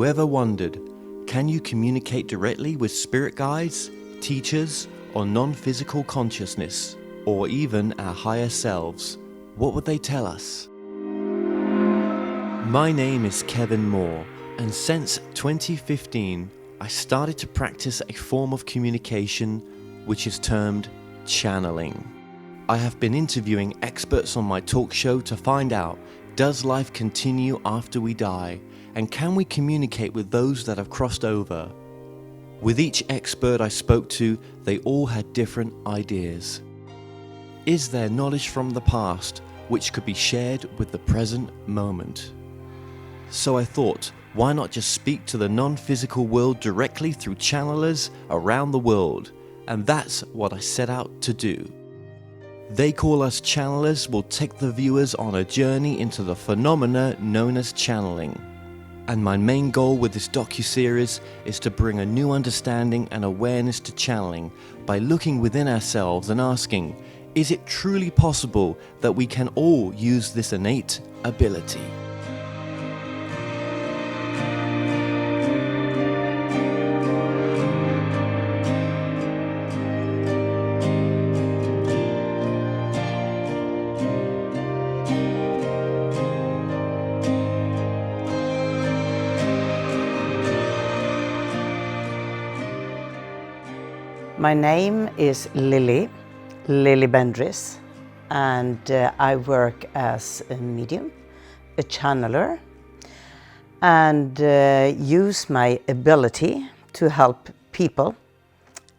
you ever wondered, can you communicate directly with spirit guides, teachers, or non-physical consciousness, or even our higher selves? What would they tell us? My name is Kevin Moore, and since 2015, I started to practice a form of communication which is termed channeling. I have been interviewing experts on my talk show to find out, does life continue after we die? And can we communicate with those that have crossed over? With each expert I spoke to, they all had different ideas. Is there knowledge from the past which could be shared with the present moment? So I thought, why not just speak to the non-physical world directly through channelers around the world? And that's what I set out to do. They Call Us Channelers will take the viewers on a journey into the phenomena known as channeling. And my main goal with this docuseries is to bring a new understanding and awareness to channeling by looking within ourselves and asking, is it truly possible that we can all use this innate ability? My name is Lilli Bendriss, and I work as a medium, a channeler, and use my ability to help people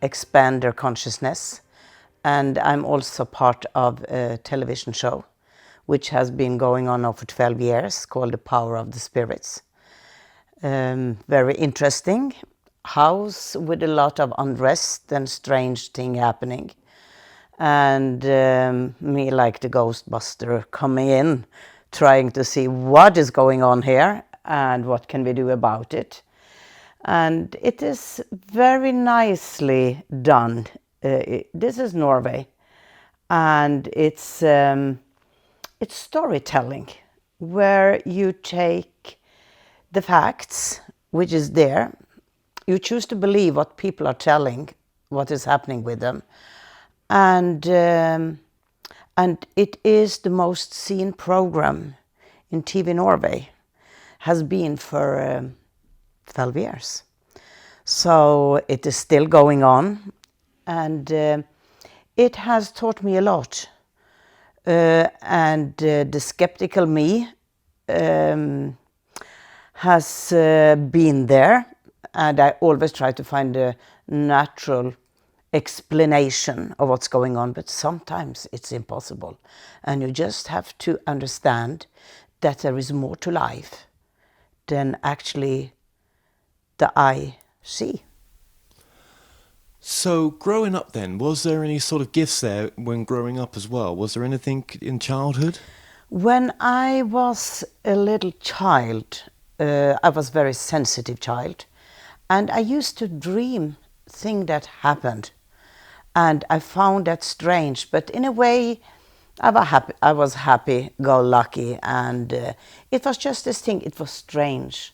expand their consciousness. And I'm also part of a television show which has been going on now for 12 years called The Power of the Spirits. Very interesting. House with a lot of unrest and strange thing happening, and me like the Ghostbuster coming in, trying to see what is going on here and what can we do about it. And it is very nicely done. This is Norway, and it's storytelling where you take the facts which is there. You choose to believe what people are telling, what is happening with them. And it is the most seen program in TV Norway, has been for 12 years. So it is still going on, and it has taught me a lot. And the skeptical me has been there. And I always try to find a natural explanation of what's going on, but sometimes it's impossible. And you just have to understand that there is more to life than actually the eye see. So growing up then, was there any sort of gifts there when growing up as well? Was there anything in childhood? When I was a little child, I was a very sensitive child. And I used to dream things that happened, and I found that strange. But in a way, I was happy-go-lucky, and it was just this thing. It was strange.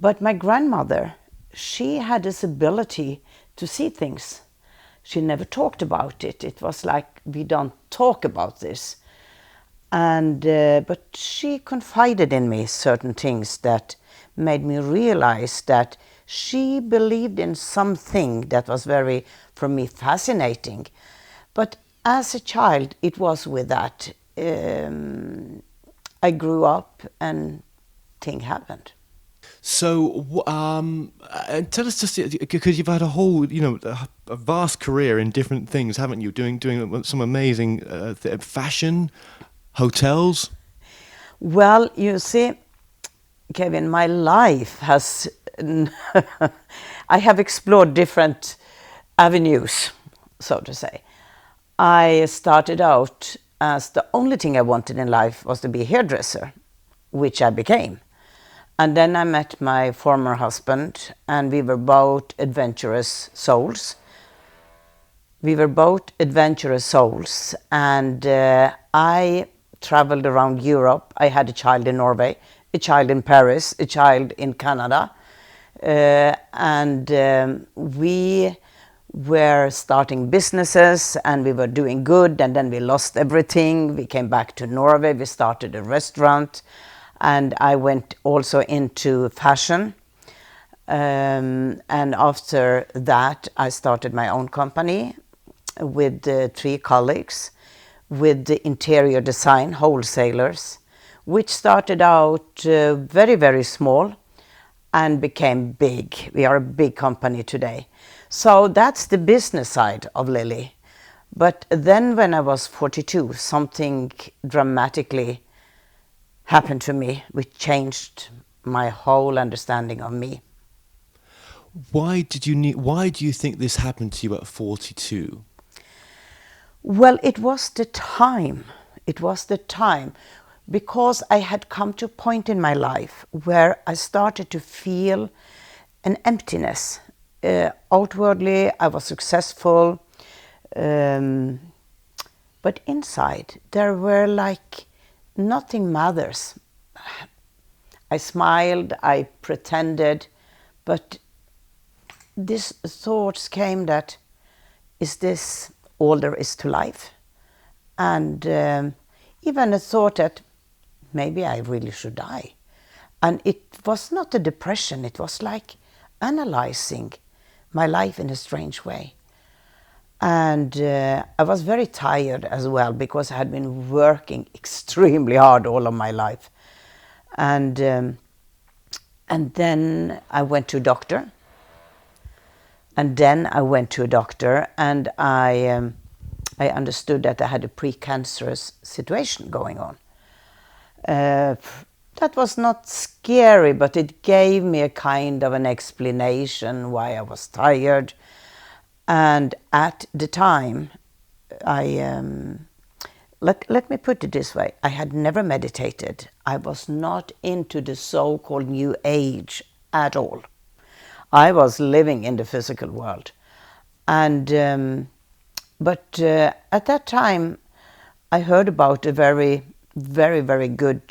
But my grandmother, she had this ability to see things. She never talked about it. It was like, we don't talk about this. And but she confided in me certain things that made me realize that she believed in something that was very, for me, fascinating. But as a child, it was with that. I grew up and things happened. So tell us just, because you've had a whole, a vast career in different things, haven't you? Doing some amazing fashion, hotels. Well, you see, Kevin, my life has, I have explored different avenues, so to say. I started out as the only thing I wanted in life was to be a hairdresser, which I became. And then I met my former husband, and we were both adventurous souls. And I traveled around Europe. I had a child in Norway, a child in Paris, a child in Canada. We were starting businesses and we were doing good, and then we lost everything. We came back to Norway, we started a restaurant, and I went also into fashion. And after that, I started my own company with 3 colleagues with the interior design wholesalers, which started out very, very small and became big. We are a big company today. So that's the business side of Lilli. But then when I was 42, something dramatically happened to me, which changed my whole understanding of me. Why do you think this happened to you at 42? Well, it was the time. It was the time because I had come to a point in my life where I started to feel an emptiness. Outwardly, I was successful, but inside there were like nothing matters. I smiled, I pretended, but these thoughts came that, is this all there is to life? And even a thought that maybe I really should die. And it was not a depression, it was like analyzing my life in a strange way. And I was very tired as well because I had been working extremely hard all of my life. And then I went to a doctor. And then I went to a doctor and I understood that I had a precancerous situation going on. That was not scary, but it gave me a kind of an explanation why I was tired. And at the time, let me put it this way, I had never meditated. I was not into the so-called New Age at all. I was living in the physical world. And but at that time, I heard about a very, very, very good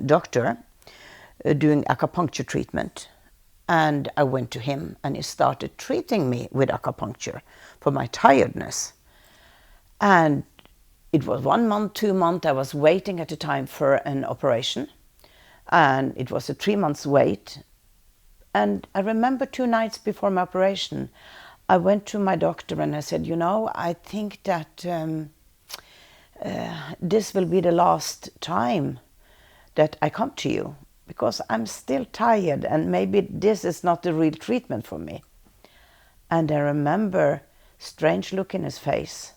doctor doing acupuncture treatment. And I went to him and he started treating me with acupuncture for my tiredness. And it was 1 month, 2 months, I was waiting at the time for an operation. And it was a 3 months wait. And I remember 2 nights before my operation, I went to my doctor and I said, I think that this will be the last time that I come to you because I'm still tired and maybe this is not the real treatment for me. And I remember strange look in his face.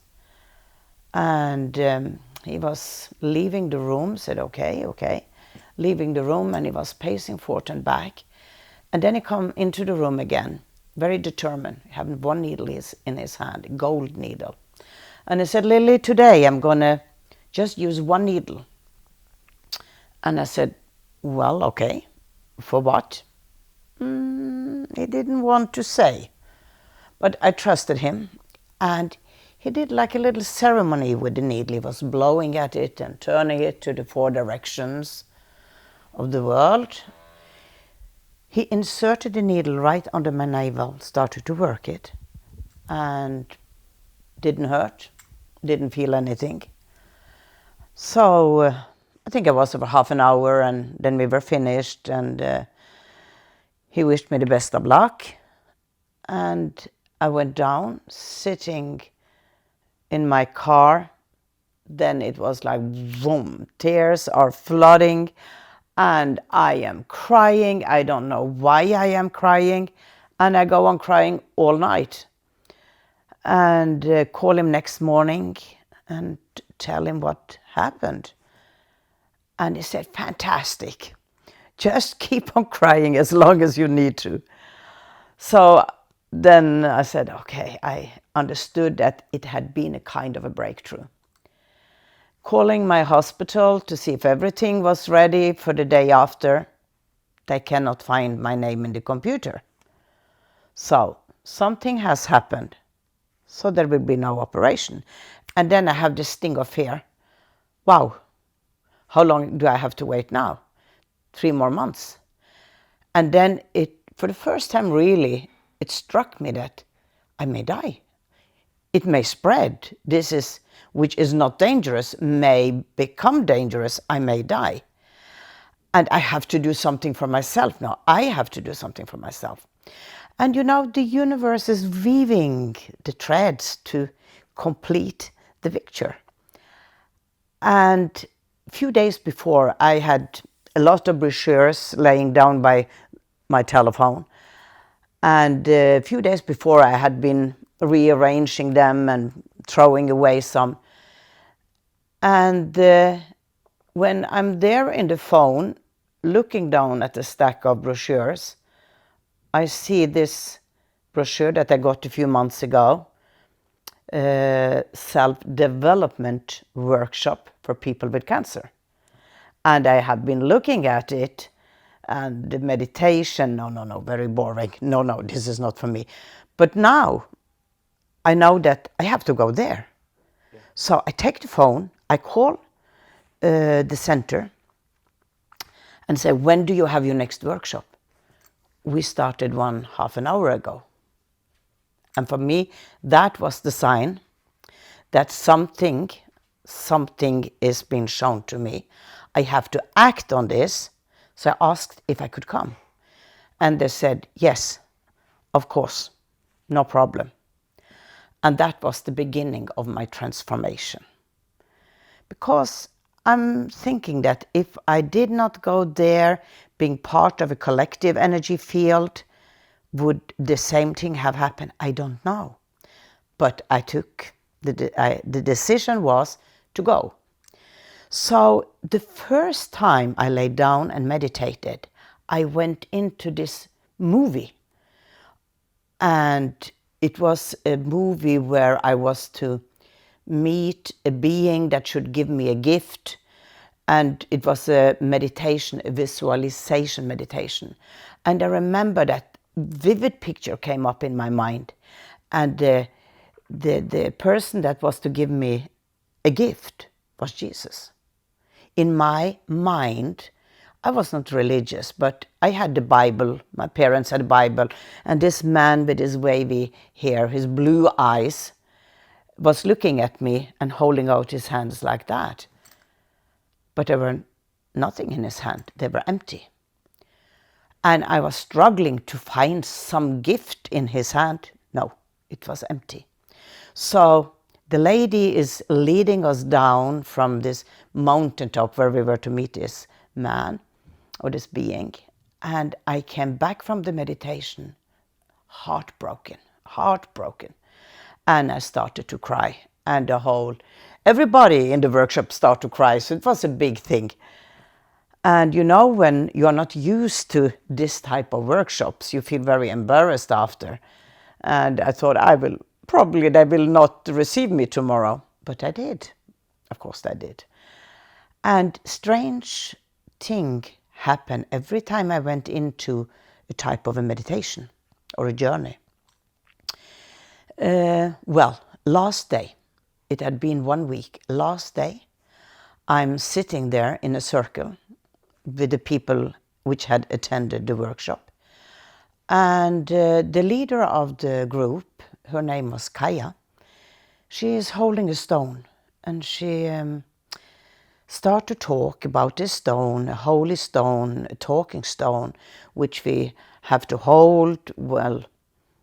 And he was leaving the room, said, okay, leaving the room, and he was pacing forth and back. And then he come into the room again, very determined, having 1 needle in his hand, a gold needle. And he said, Lilli, today I'm going to just use 1 needle. And I said, well, okay, for what? He didn't want to say. But I trusted him. And he did like a little ceremony with the needle. He was blowing at it and turning it to the 4 directions of the world. He inserted the needle right under my navel, started to work it, and didn't hurt, didn't feel anything. So I think I was over half an hour, and then we were finished, and he wished me the best of luck. And I went down, sitting in my car. Then it was like, boom, tears are flooding. And I am crying. I don't know why I am crying. And I go on crying all night. And call him next morning and tell him what happened. And he said, fantastic. Just keep on crying as long as you need to. So then I said, okay, I understood that it had been a kind of a breakthrough. Calling my hospital to see if everything was ready for the day after. They cannot find my name in the computer. So something has happened. So there will be no operation. And then I have this sting of fear. Wow, how long do I have to wait now? 3 more months. And then for the first time really, it struck me that I may die. It may spread. Which is not dangerous, may become dangerous. I may die. And I have to do something for myself now. I have to do something for myself. And the universe is weaving the threads to complete the picture. And a few days before, I had a lot of brochures laying down by my telephone. And a few days before, I had been rearranging them and throwing away some. And when I'm there in the phone, looking down at the stack of brochures, I see this brochure that I got a few months ago, self-development workshop for people with cancer. And I have been looking at it, and the meditation, no, very boring. No, this is not for me. But now I know that I have to go there. Yeah. So I take the phone, I call the center and say, when do you have your next workshop? We started one half an hour ago. And for me, that was the sign that something is being shown to me. I have to act on this. So I asked if I could come. And they said, yes, of course, no problem. And that was the beginning of my transformation. Because I'm thinking that if I did not go there, being part of a collective energy field, would the same thing have happened? I don't know. But I took, the decision was to go. So the first time I lay down and meditated, I went into this movie. And it was a movie where I was to meet a being that should give me a gift. And it was a meditation, a visualization meditation. And I remember that vivid picture came up in my mind. And the person that was to give me a gift was Jesus. In my mind, I was not religious, but I had the Bible. My parents had the Bible. And this man with his wavy hair, his blue eyes, was looking at me and holding out his hands like that. But there were nothing in his hand. They were empty. And I was struggling to find some gift in his hand. No, it was empty. So the lady is leading us down from this mountaintop where we were to meet this man or this being. And I came back from the meditation heartbroken. And I started to cry. And everybody in the workshop started to cry. So it was a big thing. And when you're not used to this type of workshops, you feel very embarrassed after. And I thought, they will not receive me tomorrow. But I did. Of course I did. And strange thing happened every time I went into a type of a meditation or a journey. Last day, it had been 1 week. Last day, I'm sitting there in a circle with the people which had attended the workshop. And the leader of the group, her name was Kaja, she is holding a stone. And she started to talk about this stone, a holy stone, a talking stone, which we have to hold,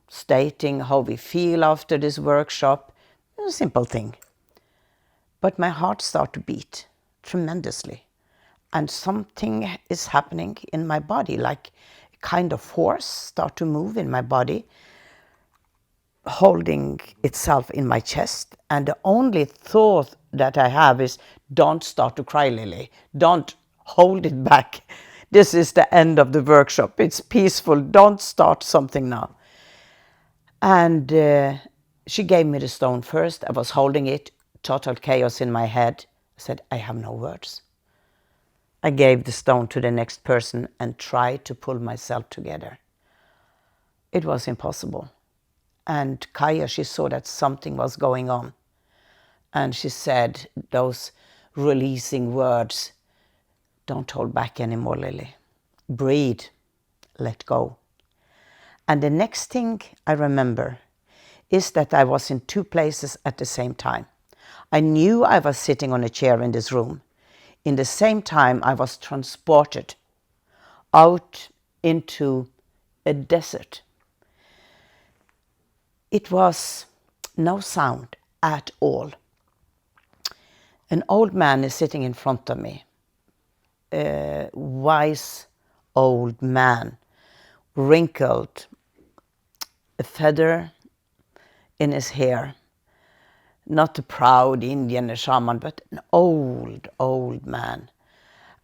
stating how we feel after this workshop. A simple thing. But my heart started to beat tremendously. And something is happening in my body, like a kind of force start to move in my body, holding itself in my chest. And the only thought that I have is, don't start to cry, Lilli. Don't hold it back. This is the end of the workshop. It's peaceful. Don't start something now. And she gave me the stone first. I was holding it, total chaos in my head. I said, I have no words. I gave the stone to the next person and tried to pull myself together. It was impossible. And Kaja, she saw that something was going on. And she said those releasing words, Don't hold back anymore, Lilli. Breathe. Let go. And the next thing I remember is that I was in two places at the same time. I knew I was sitting on a chair in this room. In the same time, I was transported out into a desert. It was no sound at all. An old man is sitting in front of me. A wise old man, wrinkled, a feather in his hair. Not a proud Indian shaman, but an old man.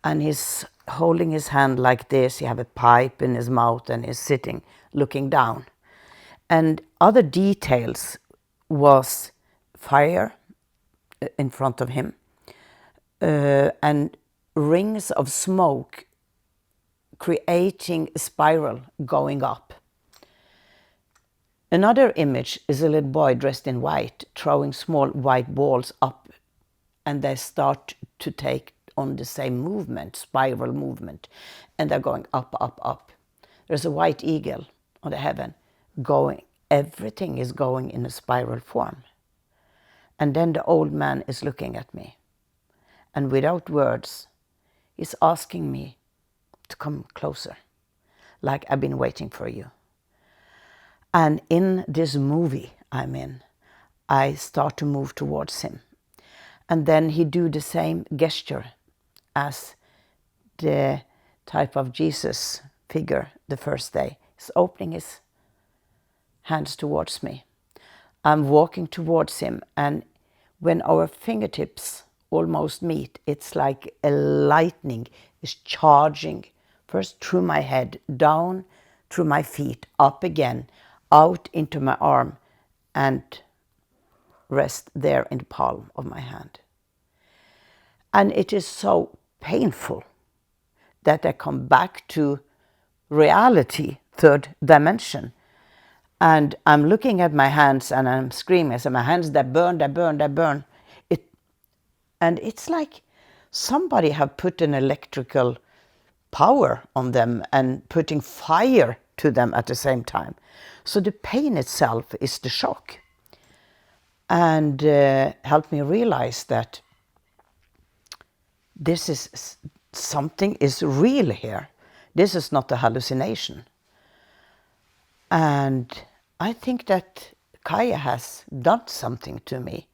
And he's holding his hand like this. He have a pipe in his mouth and he's sitting, looking down. And other details was fire in front of him and rings of smoke creating a spiral going up. Another image is a little boy dressed in white throwing small white balls up, and they start to take on the same movement, spiral movement, and they're going up, up, up. There's a white eagle on the heaven going, everything is going in a spiral form. And then the old man is looking at me, and without words, he's asking me to come closer, like I've been waiting for you. And in this movie I'm in, I start to move towards him. And then he do the same gesture as the type of Jesus figure the first day. He's opening his hands towards me. I'm walking towards him, and when our fingertips almost meet, it's like a lightning is charging first through my head, down through my feet, up again, out into my arm, and rest there in the palm of my hand. And it is so painful that I come back to reality, third dimension. And I'm looking at my hands and I'm screaming. I say, my hands, they burn, they burn, they burn. And it's like somebody have put an electrical power on them and putting fire to them at the same time. So the pain itself is the shock. And helped me realize that this is something is real here. This is not a hallucination. And I think that Kaya has done something to me.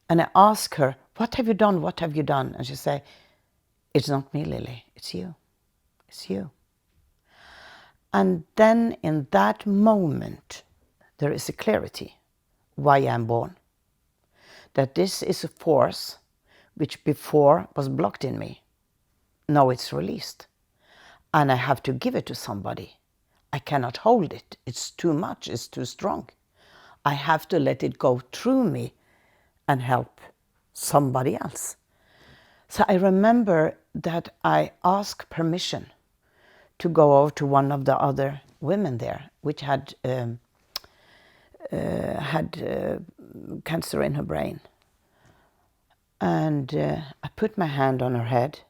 And I ask her, what have you done? What have you done? And she say, it's not me, Lilli. It's you. It's you. And then in that moment, there is a clarity why I am born. That this is a force which before was blocked in me. Now it's released. And I have to give it to somebody. I cannot hold it. It's too much. It's too strong. I have to let it go through me and help somebody else. So I remember that I asked permission to go over to one of the other women there, which had cancer in her brain. And I put my hand on her head,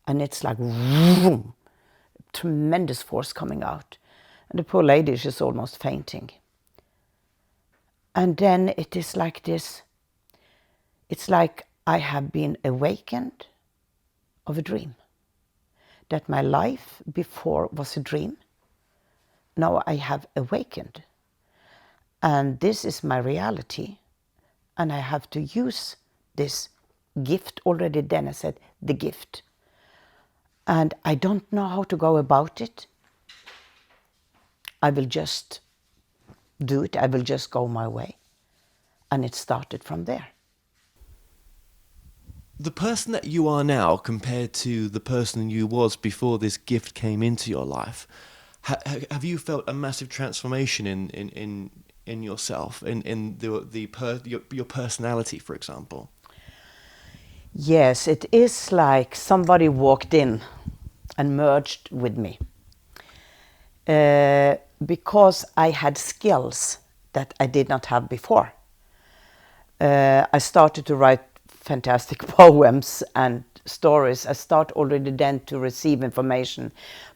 and it's like vroom, tremendous force coming out. And the poor lady, she's almost fainting. And then it is like this. It's like I have been awakened of a dream. That my life before was a dream. Now I have awakened. And this is my reality. And I have to use this gift. Already then I said, the gift. And I don't know how to go about it. I will just do it. I will just go my way. And it started from there. The person that you are now compared to the person you was before this gift came into your life, have you felt a massive transformation in yourself, in your personality, for example? Yes, it is like somebody walked in and merged with me. Because I had skills that I did not have before. I started to write fantastic poems, and stories, I start already then to receive information.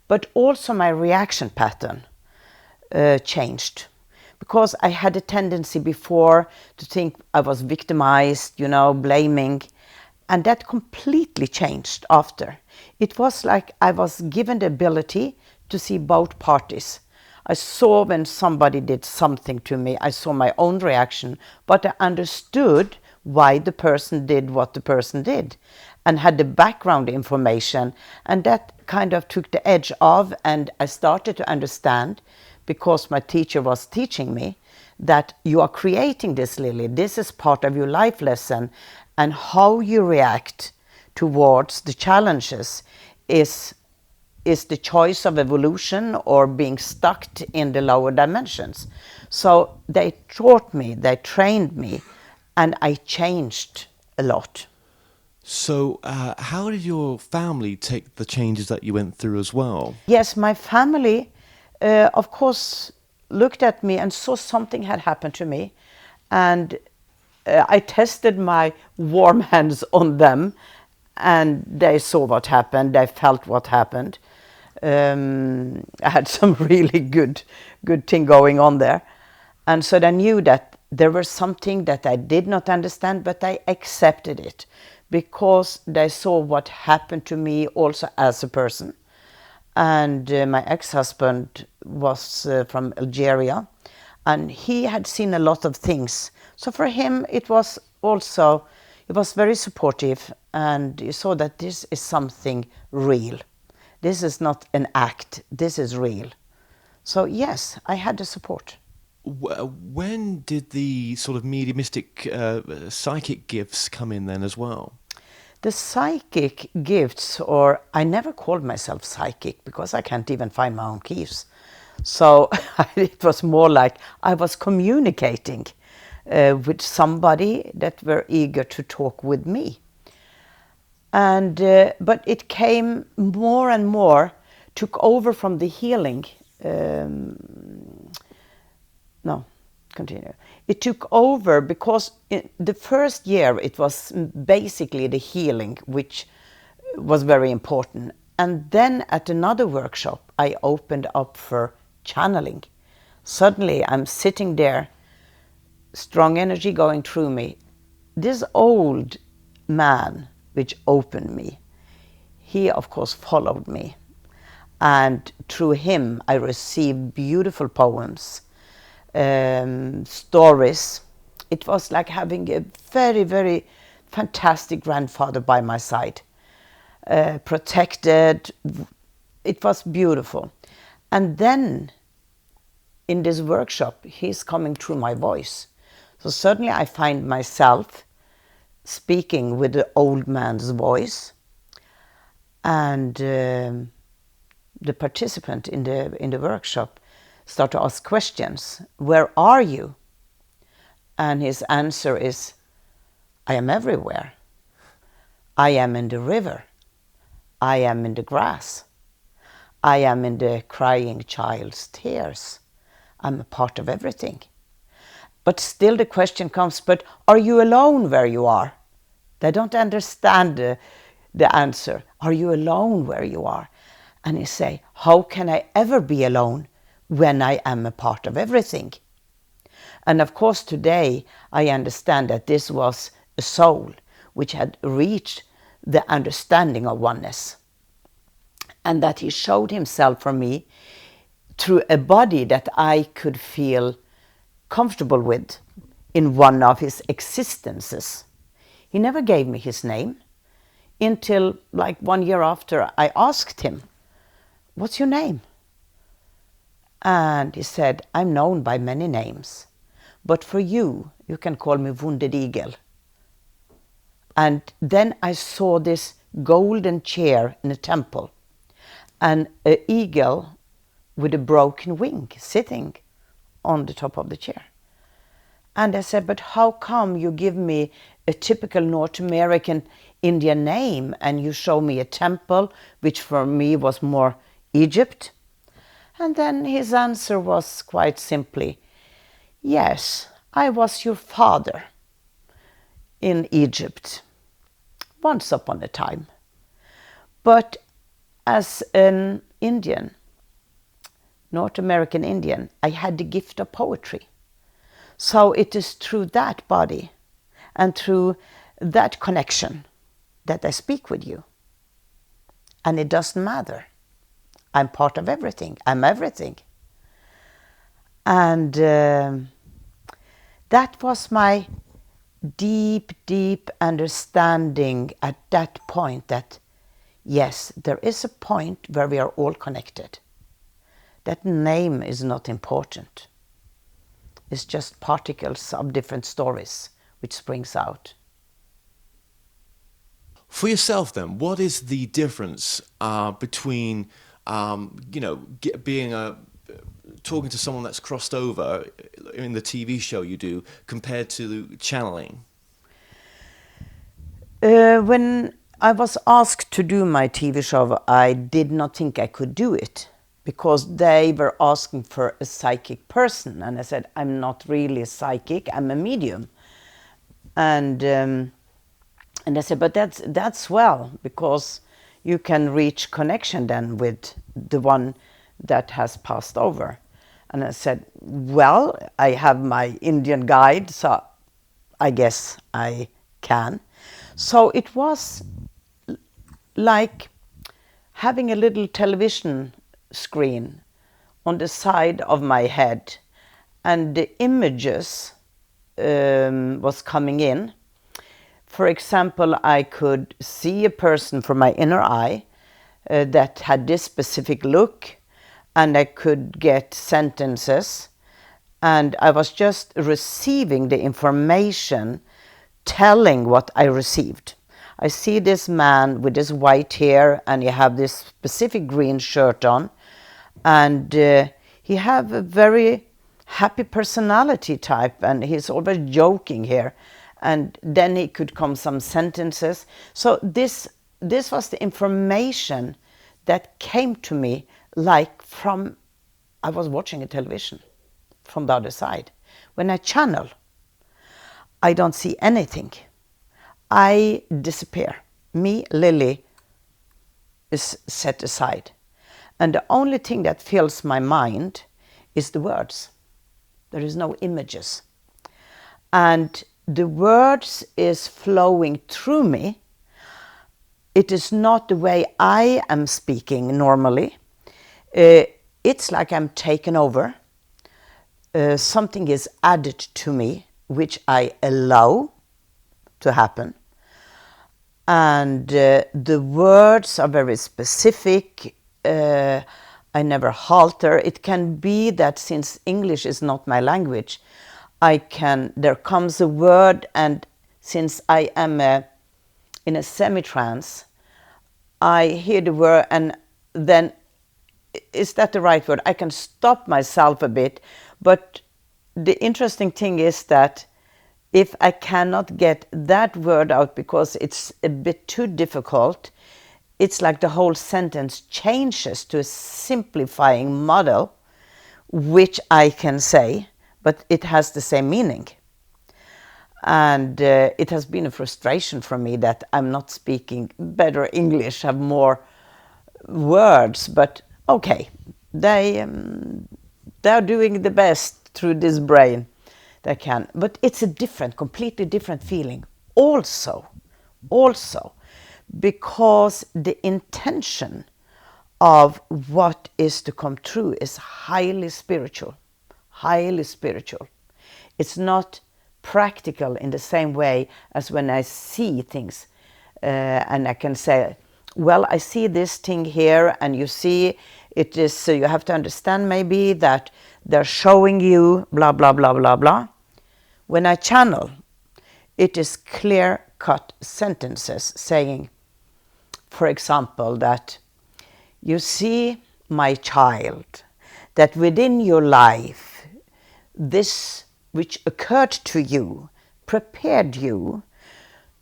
But also my reaction pattern changed. Because I had a tendency before to think I was victimized, blaming. And that completely changed after. It was like I was given the ability to see both parties. I saw when somebody did something to me, I saw my own reaction, but I understood why the person did what the person did and had the background information. And that kind of took the edge off, and I started to understand, because my teacher was teaching me, that you are creating this, Lilli. This is part of your life lesson, and how you react towards the challenges is the choice of evolution or being stuck in the lower dimensions. So they taught me, they trained me, and I changed a lot. So how did your family take the changes that you went through as well? Yes, my family, of course, looked at me and saw something had happened to me. And I tested my warm hands on them, and they saw what happened. They felt what happened. I had some really good thing going on there. And so they knew that there was something that I did not understand, but I accepted it because they saw what happened to me also as a person. And my ex-husband was from Algeria, and he had seen a lot of things. So for him, it was very supportive, and you saw that this is something real. This is not an act, this is real. So yes, I had the support. When did the sort of mediumistic psychic gifts come in then as well? The psychic gifts, or I never called myself psychic because I can't even find my own keys. So it was more like I was communicating with somebody that were eager to talk with me. And but it came more and more, took over from the healing. It took over because in the first year it was basically the healing, which was very important. And then at another workshop, I opened up for channeling. Suddenly I'm sitting there, strong energy going through me. This old man, which opened me, he of course followed me. And through him I received beautiful poems, stories. It was like having a very, very fantastic grandfather by my side, protected. It was beautiful. And then in this workshop, he's coming through my voice. So suddenly I find myself speaking with the old man's voice, and the participant in the workshop start to ask questions. Where are you? And his answer is, I am everywhere. I am in the river. I am in the grass. I am in the crying child's tears. I'm a part of everything. But still the question comes, but are you alone where you are? They don't understand the answer. Are you alone where you are? And he say, how can I ever be alone when I am a part of everything? And of course today I understand that this was a soul which had reached the understanding of oneness, and that he showed himself for me through a body that I could feel comfortable with in one of his existences. He never gave me his name until like 1 year after I asked him, what's your name? And he said, I'm known by many names, but for you, you can call me Wounded Eagle. And then I saw this golden chair in a temple, and an eagle with a broken wing sitting on the top of the chair. And I said, but how come you give me a typical North American Indian name and you show me a temple, which for me was more Egypt? And then his answer was quite simply, yes, I was your father in Egypt once upon a time. But as an Indian, North American Indian, I had the gift of poetry. So it is through that body and through that connection that I speak with you. And it doesn't matter. I'm part of everything. I'm everything. And that was my deep, deep understanding at that point that, yes, there is a point where we are all connected. That name is not important. It's just particles of different stories which springs out. For yourself then, what is the difference between, talking to someone that's crossed over in the TV show you do compared to channeling? When I was asked to do my TV show, I did not think I could do it because they were asking for a psychic person. And I said, I'm not really a psychic, I'm a medium. And they said, but that's well, because you can reach connection then with the one that has passed over. And I said, well, I have my Indian guide, so I guess I can. So it was like having a little television screen on the side of my head, and the images was coming in. For example, I could see a person from my inner eye that had this specific look, and I could get sentences, and I was just receiving the information telling what I received. I see this man with this white hair, and he have this specific green shirt on, and he have a very happy personality type, and he's always joking here. And then he could come some sentences. So this was the information that came to me like from, I was watching a television from the other side. When I channel, I don't see anything. I disappear. Me, Lilli, is set aside. And the only thing that fills my mind is the words. There is no images. And the words is flowing through me. It is not the way I am speaking normally. It's like I'm taken over. Something is added to me, which I allow to happen. And the words are very specific. I never halter. It can be that since English is not my language, there comes a word, and since I am in a semi-trance, I hear the word, and then, is that the right word? I can stop myself a bit, but the interesting thing is that if I cannot get that word out because it's a bit too difficult, it's like the whole sentence changes to a simplifying model, which I can say, but it has the same meaning. And it has been a frustration for me that I'm not speaking better English, have more words, but okay, they are doing the best through this brain they can. But it's a completely different feeling also, because the intention of what is to come true is highly spiritual. It's not practical in the same way as when I see things and I can say, well, I see this thing here, and you see it is, so you have to understand maybe that they're showing you blah, blah, blah, blah, blah. When I channel, it is clear-cut sentences saying, for example, that you see, my child, that within your life, this which occurred to you prepared you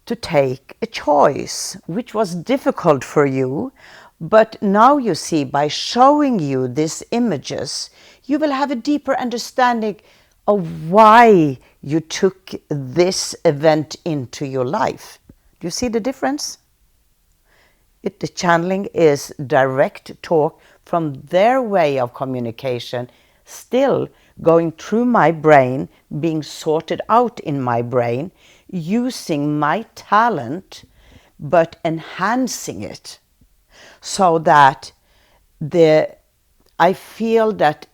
to take a choice which was difficult for you, but now you see, by showing you these images, you will have a deeper understanding of why you took this event into your life. Do you see the difference? The channeling is direct talk from their way of communication, still going through my brain, being sorted out in my brain, using my talent, but enhancing it so that I feel that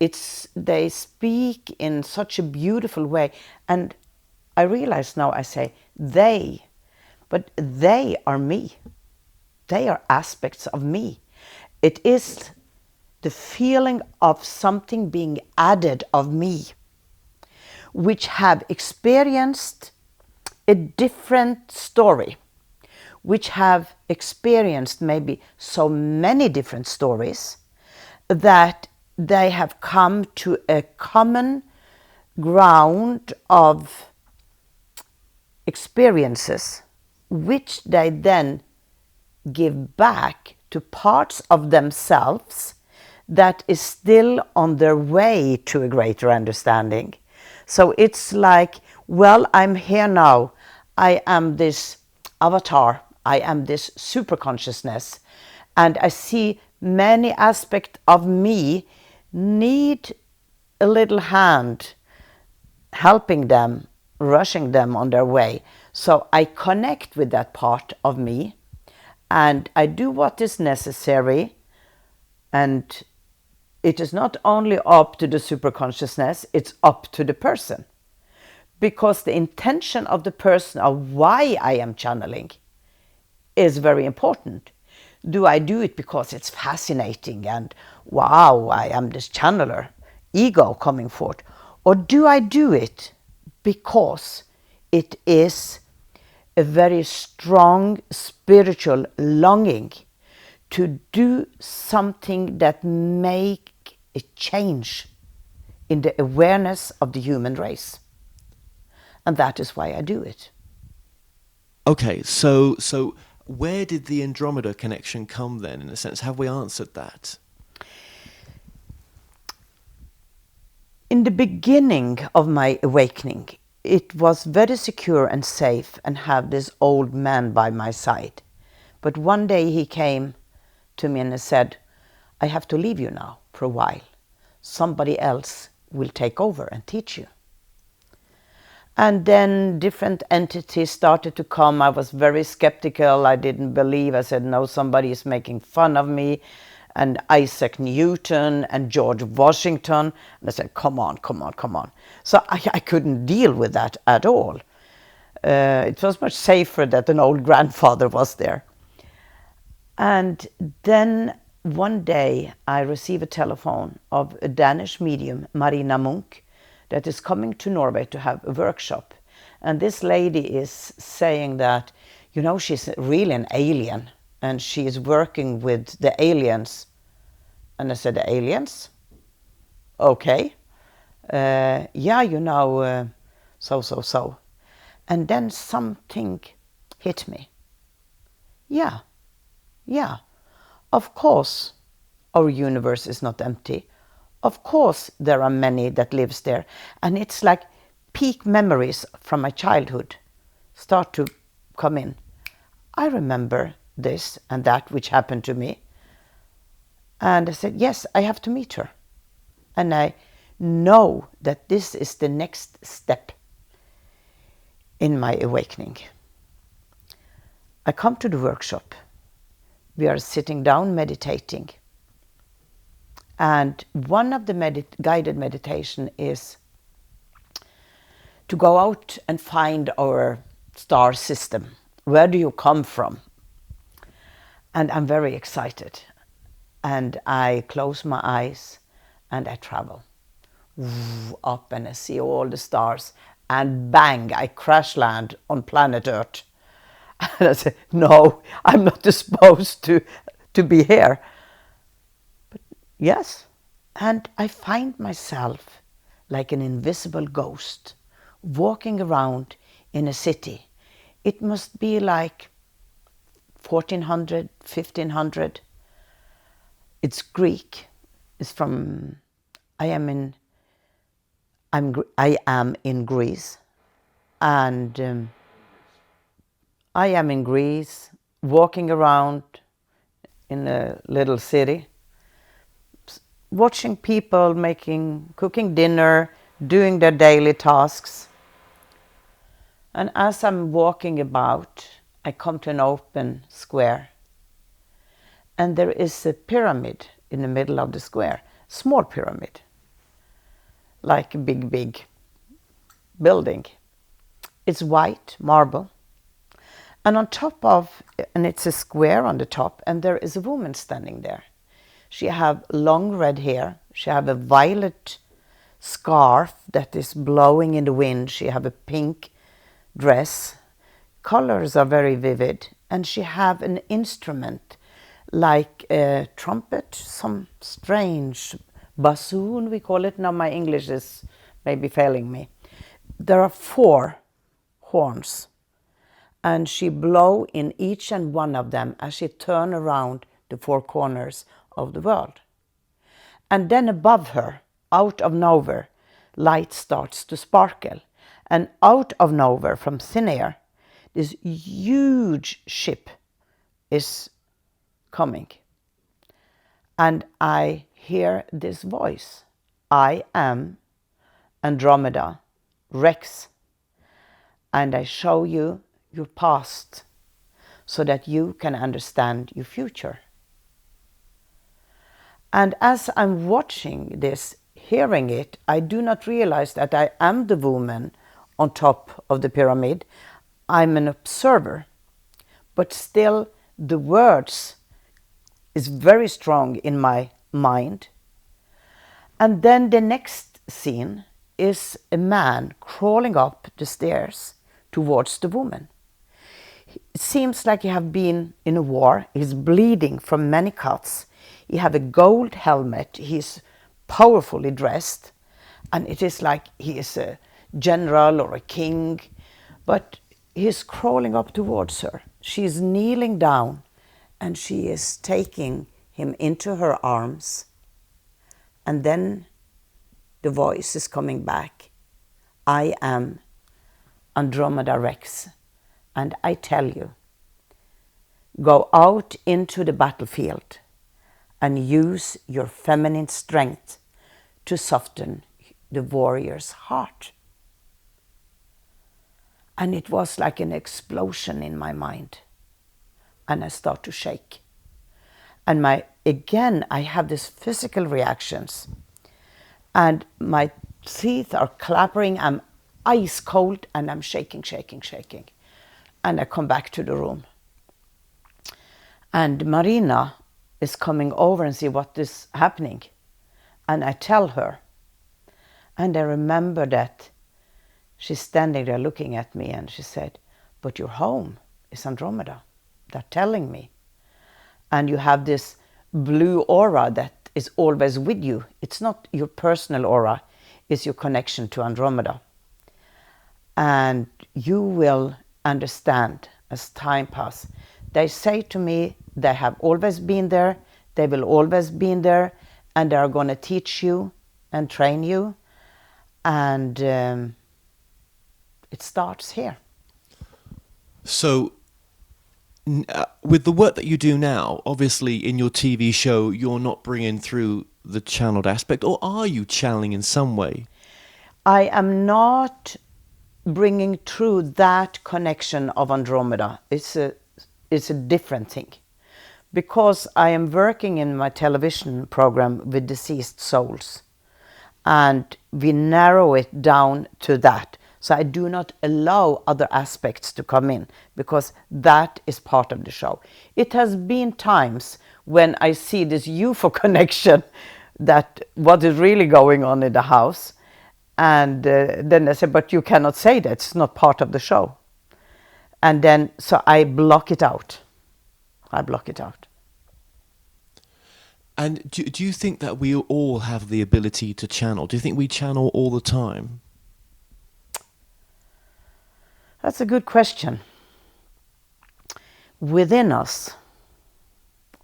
they speak in such a beautiful way. And I realize now I say they, but they are me. They are aspects of me. It is the feeling of something being added of me, which have experienced a different story, which have experienced maybe so many different stories that they have come to a common ground of experiences, which they then give back to parts of themselves that is still on their way to a greater understanding. So it's like, well, I'm here now. I am this avatar. I am this super consciousness. And I see many aspects of me need a little hand helping them, rushing them on their way. So I connect with that part of me and I do what is necessary. And it is not only up to the superconsciousness, it's up to the person. Because the intention of the person of why I am channeling is very important. Do I do it because it's fascinating and wow, I am this channeler, ego coming forth? Or do I do it because it is a very strong spiritual longing to do something that make a change in the awareness of the human race? And that is why I do it. Okay, so where did the Andromeda connection come then, in a sense? Have we answered that? In the beginning of my awakening, it was very secure and safe and have this old man by my side. But one day he came to me and said, I have to leave you now for a while. Somebody else will take over and teach you. And then different entities started to come. I was very skeptical. I didn't believe. I said, no, somebody is making fun of me. And Isaac Newton and George Washington. And I said, come on. So I couldn't deal with that at all. It was much safer that an old grandfather was there. And then one day I received a telephone of a Danish medium, Marina Munk, that is coming to Norway to have a workshop. And this lady is saying that, you know, she's really an alien and she is working with the aliens. And I said, the aliens? Okay. Yeah, you know, so. And then something hit me. Yeah. Of course, our universe is not empty. Of course, there are many that lives there. And it's like peak memories from my childhood start to come in. I remember this and that which happened to me. And I said, yes, I have to meet her. And I know that this is the next step in my awakening. I come to the workshop. We are sitting down meditating. And one of the guided meditation is to go out and find our star system. Where do you come from? And I'm very excited. And I close my eyes and I travel up and I see all the stars. And bang, I crash land on planet Earth. And I say, no, I'm not supposed to be here. Yes, and I find myself like an invisible ghost walking around in a city. It must be like 1400, 1500. It's Greek. It's from, I am in Greece. And I am in Greece walking around in a little city, watching people cooking dinner, doing their daily tasks. And as I'm walking about, I come to an open square. And there is a pyramid in the middle of the square, small pyramid, like a big building. It's white marble. And on top of, and it's a square on the top, and there is a woman standing there. She have long red hair. She have a violet scarf that is blowing in the wind. She have a pink dress. Colors are very vivid. And she have an instrument like a trumpet, some strange bassoon, we call it. Now my English is maybe failing me. There are 4 horns, and she blow in each and one of them as she turn around the 4 corners of the world. And then above her, out of nowhere, light starts to sparkle. And out of nowhere, from thin air, this huge ship is coming. And I hear this voice. I am Andromeda Rex. And I show you your past so that you can understand your future. And as I'm watching this, hearing it, I do not realize that I am the woman on top of the pyramid. I'm an observer. But still, the words is very strong in my mind. And then the next scene is a man crawling up the stairs towards the woman. It seems like he have been in a war. He's bleeding from many cuts. He have a gold helmet. He's powerfully dressed. And it is like he is a general or a king. But he's crawling up towards her. She's kneeling down and she is taking him into her arms. And then the voice is coming back. I am Andromeda Rex. And I tell you, go out into the battlefield and use your feminine strength to soften the warrior's heart. And it was like an explosion in my mind. And I start to shake. And again, I have these physical reactions. And my teeth are clappering. I'm ice cold and I'm shaking. And I come back to the room. And Marina is coming over and see what is happening. And I tell her. And I remember that she's standing there looking at me and she said, but your home is Andromeda. They're telling me. And you have this blue aura that is always with you. It's not your personal aura, it's your connection to Andromeda. And you will understand as time passes. They say to me, they have always been there, they will always be there, and they are going to teach you and train you. And it starts here. So, with the work that you do now, obviously in your TV show, you're not bringing through the channeled aspect, or are you channeling in some way? I am not bringing through that connection of Andromeda. It's a different thing. Because I am working in my television program with deceased souls. And we narrow it down to that. So I do not allow other aspects to come in because that is part of the show. It has been times when I see this UFO connection, that what is really going on in the house. And then they say, but you cannot say that, it's not part of the show. And then, so I block it out. And do you think that we all have the ability to channel? Do you think we channel all the time? That's a good question. Within us,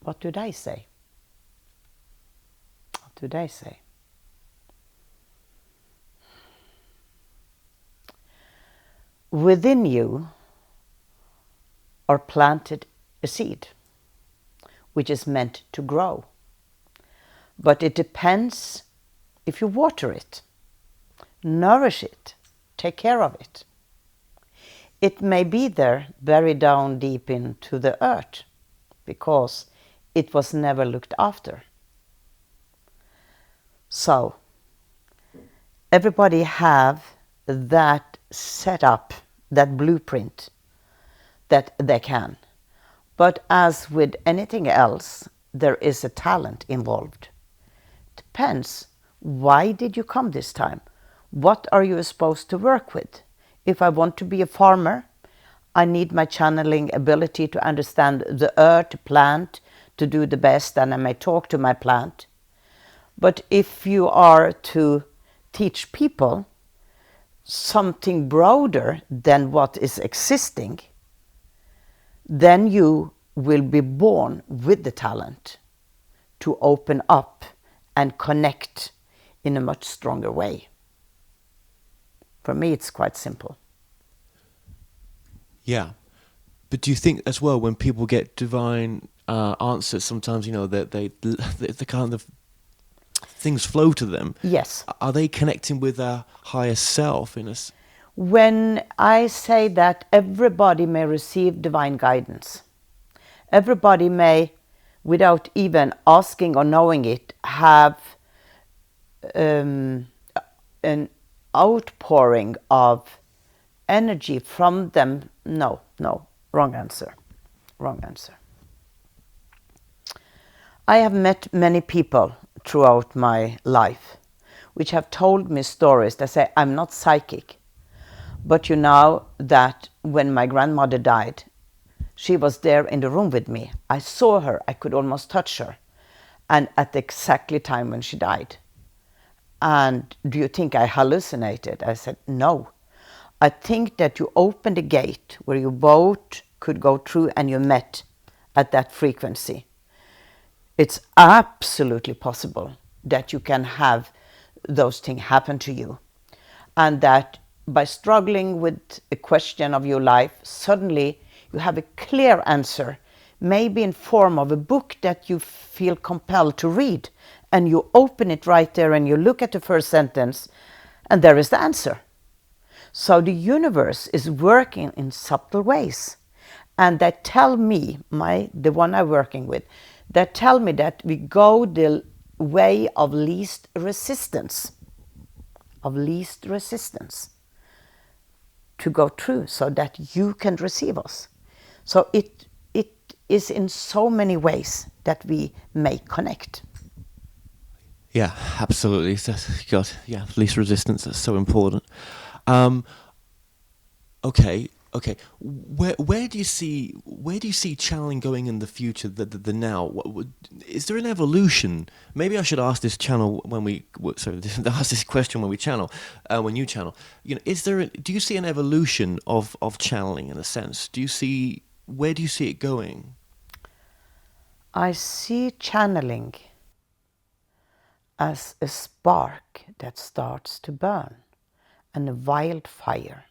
what do they say? Within you are planted a seed, which is meant to grow. But it depends if you water it, nourish it, take care of it. It may be there buried down deep into the earth because it was never looked after. So everybody have that setup, that blueprint that they can. But as with anything else, there is a talent involved. Depends, why did you come this time? What are you supposed to work with? If I want to be a farmer, I need my channeling ability to understand the earth, plant, to do the best, and I may talk to my plant. But if you are to teach people something broader than what is existing, then you will be born with the talent to open up and connect in a much stronger way. For me, it's quite simple. Yeah. But do you think as well, when people get divine answers, sometimes, that the kind of things flow to them? Yes. Are they connecting with a higher self When I say that everybody may receive divine guidance, everybody may, without even asking or knowing it, have an outpouring of energy from them. No, wrong answer. I have met many people throughout my life which have told me stories that say, I'm not psychic, but you know that when my grandmother died, she was there in the room with me. I saw her, I could almost touch her, and at the exactly time when she died. And do you think I hallucinated? I said, no. I think that you opened a gate where you both could go through and you met at that frequency. It's absolutely possible that you can have those things happen to you. And that by struggling with a question of your life, suddenly you have a clear answer, maybe in form of a book that you feel compelled to read. And you open it right there and you look at the first sentence and there is the answer. So the universe is working in subtle ways. And they tell me, the one I'm working with, they tell me that we go the way of least resistance. To go through so that you can receive us. So it is in so many ways that we may connect. Yeah, absolutely. God, yeah, least resistance, that's so important. Okay. Where do you see channeling going in the future? The now. Is there an evolution? Maybe I should ask this channel when we. Sorry, ask this question when we channel. When you channel, do you see an evolution of channeling in a sense? Where do you see it going? I see channeling as a spark that starts to burn, and a wildfire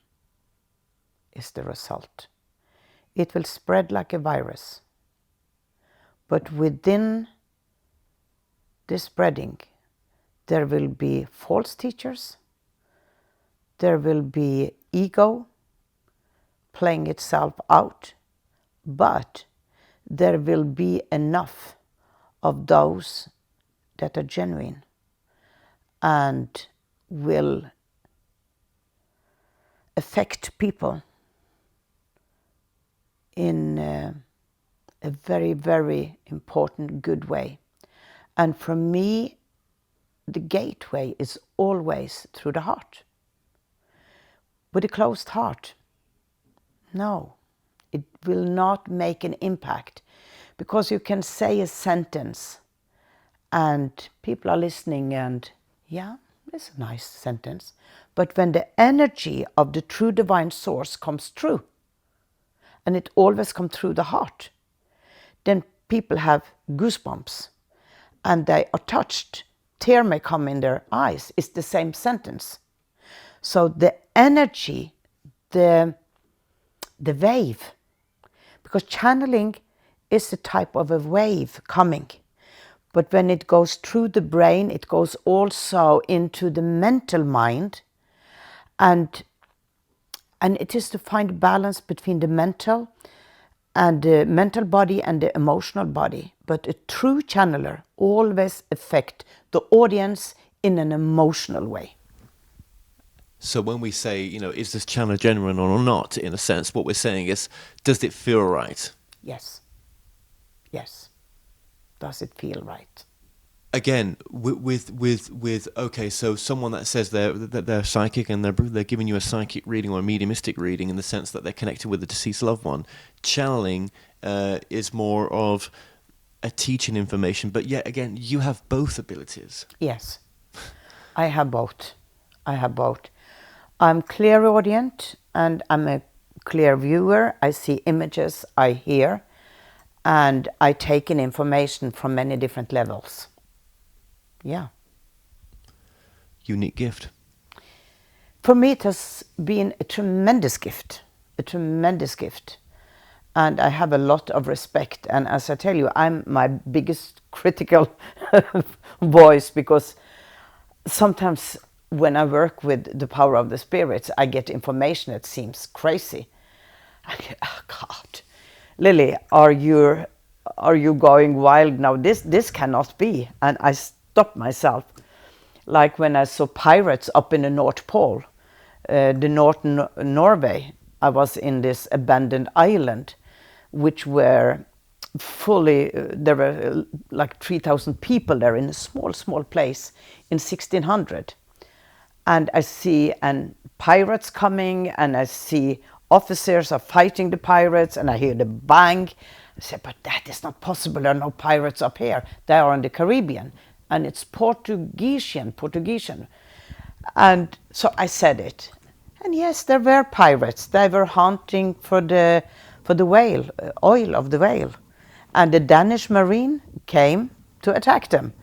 is the result. It will spread like a virus. But within the spreading, there will be false teachers, there will be ego playing itself out, but there will be enough of those that are genuine and will affect people in a very, very important, good way. And for me, the gateway is always through the heart. With a closed heart, no, it will not make an impact, because you can say a sentence and people are listening and, yeah, it's a nice sentence. But when the energy of the true divine source comes through, and it always comes through the heart, then people have goosebumps and they are touched. Tear may come in their eyes. It's the same sentence. So the energy, the wave, because channeling is a type of a wave coming. But when it goes through the brain, it goes also into the mental mind. And it is to find balance between the mental body and the emotional body. But a true channeler always affects the audience in an emotional way. So when we say, is this channel genuine or not, in a sense, what we're saying is, does it feel right? Yes. Yes. Does it feel right? Again, with okay, so someone that says they're psychic and they're giving you a psychic reading or a mediumistic reading in the sense that they're connected with a deceased loved one, channeling is more of a teaching information. But yet again, you have both abilities. Yes, I have both. I'm clairaudient and I'm a clear viewer. I see images, I hear, and I take in information from many different levels. Yeah. Unique gift. For me, it has been a tremendous gift. And I have a lot of respect. And as I tell you, I'm my biggest critical voice, because sometimes when I work with the power of the spirits, I get information that seems crazy. I get, oh God, Lilli, are you going wild now? This cannot be. And I stop myself. Like when I saw pirates up in the North Pole, the Northern Norway. I was in this abandoned island, which were fully, there were like 3,000 people there in a small place in 1600. And I see pirates coming, and I see officers are fighting the pirates, and I hear the bang. I said, but that is not possible. There are no pirates up here. They are in the Caribbean, and it's Portuguesian. And so I said it. And yes, there were pirates. They were hunting for the whale, oil of the whale. And the Danish marine came to attack them.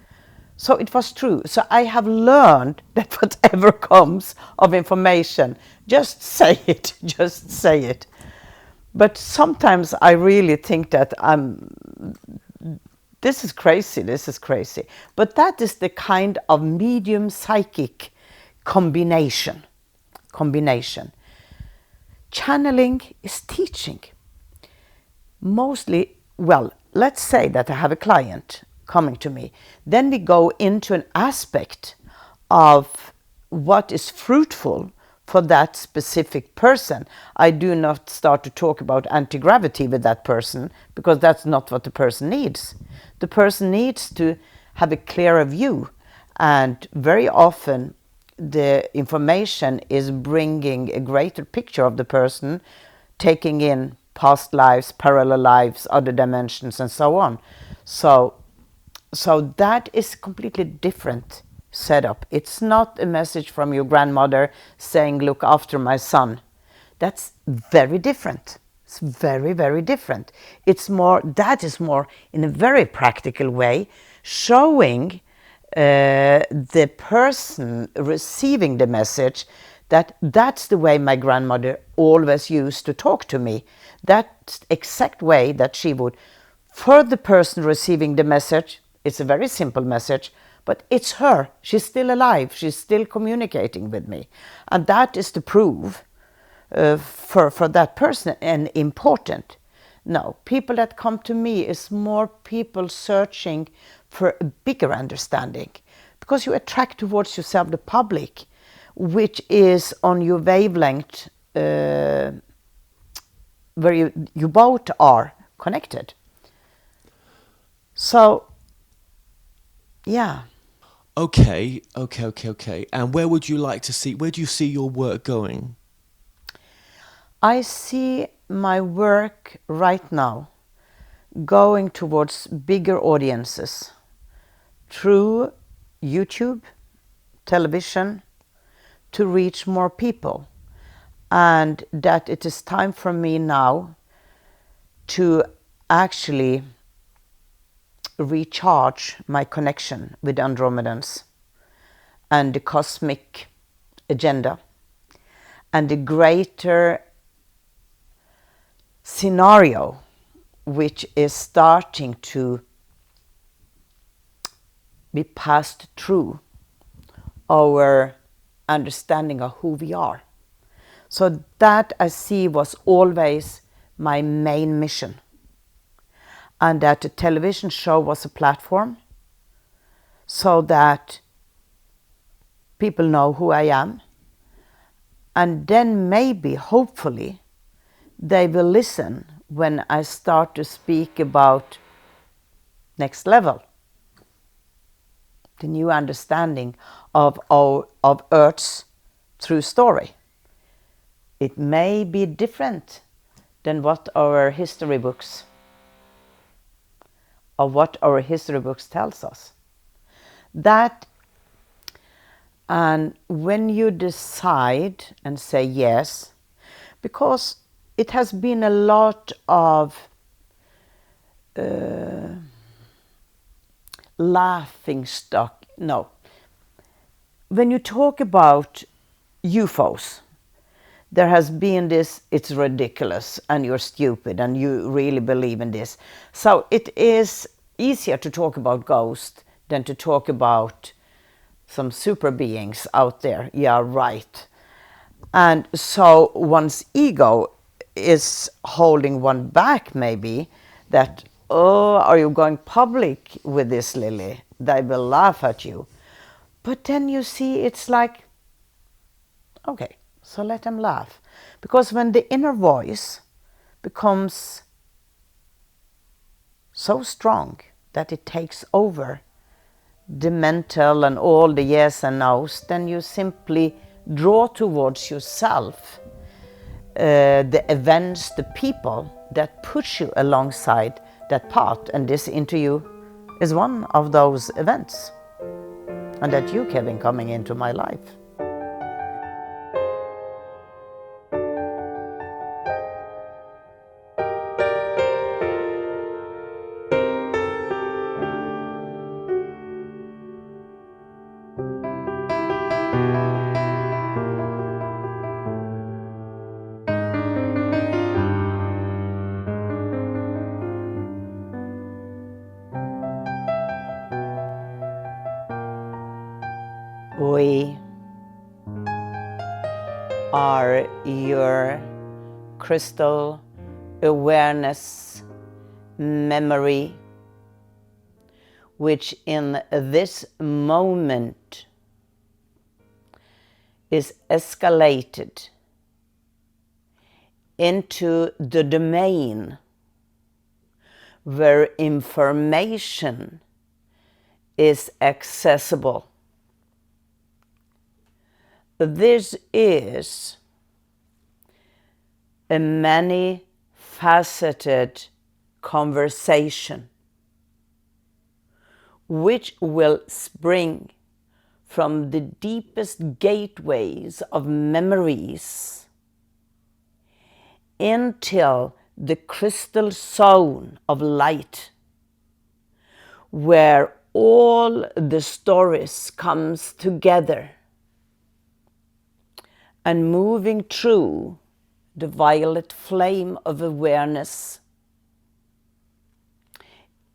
So it was true. So I have learned that whatever comes of information, just say it. But sometimes I really think that this is crazy. But that is the kind of medium psychic combination. Channeling is teaching. Mostly, well, let's say that I have a client coming to me. Then we go into an aspect of what is fruitful for that specific person. I do not start to talk about anti-gravity with that person, because that's not what the person needs. The person needs to have a clearer view, and very often the information is bringing a greater picture of the person, taking in past lives, parallel lives, other dimensions, and so on. So that is completely different setup. It's not a message from your grandmother saying, look after my son. That's very different. It's very, very different. That is more in a very practical way, showing the person receiving the message that's the way my grandmother always used to talk to me. That exact way that she would. For the person receiving the message, it's a very simple message, but it's her. She's still alive. She's still communicating with me. And that is the proof for that person, and important. No, people that come to me is more people searching for a bigger understanding, because you attract towards yourself the public, which is on your wavelength, where you both are connected. So, yeah. Okay. And where do you see your work going? I see my work right now going towards bigger audiences through YouTube, television, to reach more people. And that it is time for me now to actually recharge my connection with Andromedans and the cosmic agenda and the greater scenario which is starting to be passed through our understanding of who we are. So that I see was always my main mission. And that the television show was a platform so that people know who I am. And then maybe, hopefully, they will listen when I start to speak about next level. The new understanding of Earth's true story. It may be different than what our history books tells us. That, and when you decide and say yes, because it has been a lot of laughing stock. No. When you talk about UFOs, there has been this, it's ridiculous and you're stupid and you really believe in this. So it is easier to talk about ghosts than to talk about some super beings out there. Yeah, right. And so one's ego is holding one back, maybe, that, oh, are you going public with this, Lilli? They will laugh at you. But then you see, it's like, okay, so let them laugh. Because when the inner voice becomes so strong that it takes over the mental and all the yes and no's, then you simply draw towards yourself the events, the people that push you alongside that path. And this interview is one of those events. And that you, Kevin, coming into my life. We are your crystal awareness memory, which in this moment is escalated into the domain where information is accessible. This is a many-faceted conversation which will spring from the deepest gateways of memories until the crystal zone of light, where all the stories comes together and moving through the violet flame of awareness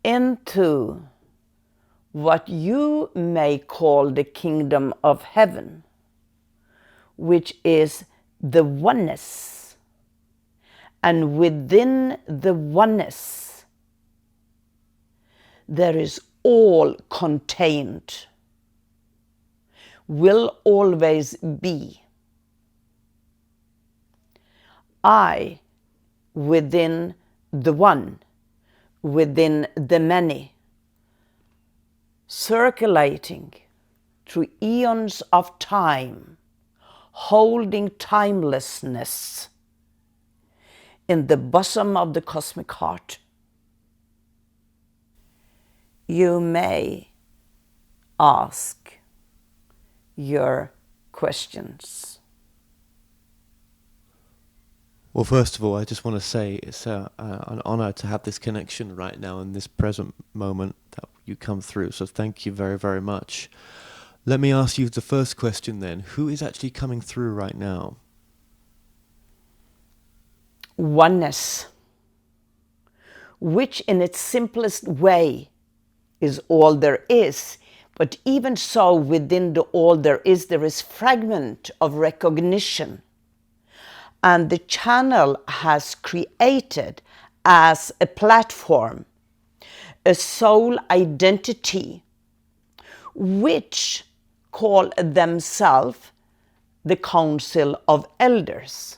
into what you may call the kingdom of heaven, which is the oneness. And within the oneness, there is all contained, will always be. I within the one, within the many, circulating through eons of time, holding timelessness in the bosom of the cosmic heart. You may ask your questions. Well, first of all, I just want to say it's an honor to have this connection right now in this present moment that you come through. So thank you very, very much. Let me ask you the first question then. Who is actually coming through right now? Oneness, which in its simplest way is all there is. But even so, within the all there is fragment of recognition. And the channel has created as a platform a soul identity which call themselves the Council of Elders.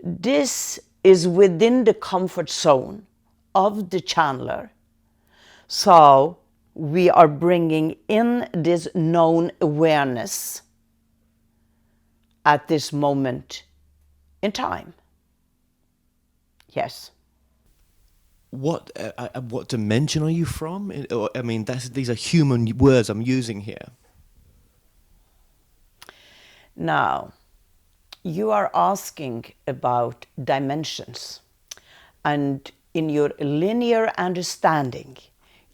This is within the comfort zone of the channeler. So we are bringing in this known awareness at this moment in time. Yes. What dimension are you from? I mean, these are human words I'm using here. Now, you are asking about dimensions, and in your linear understanding,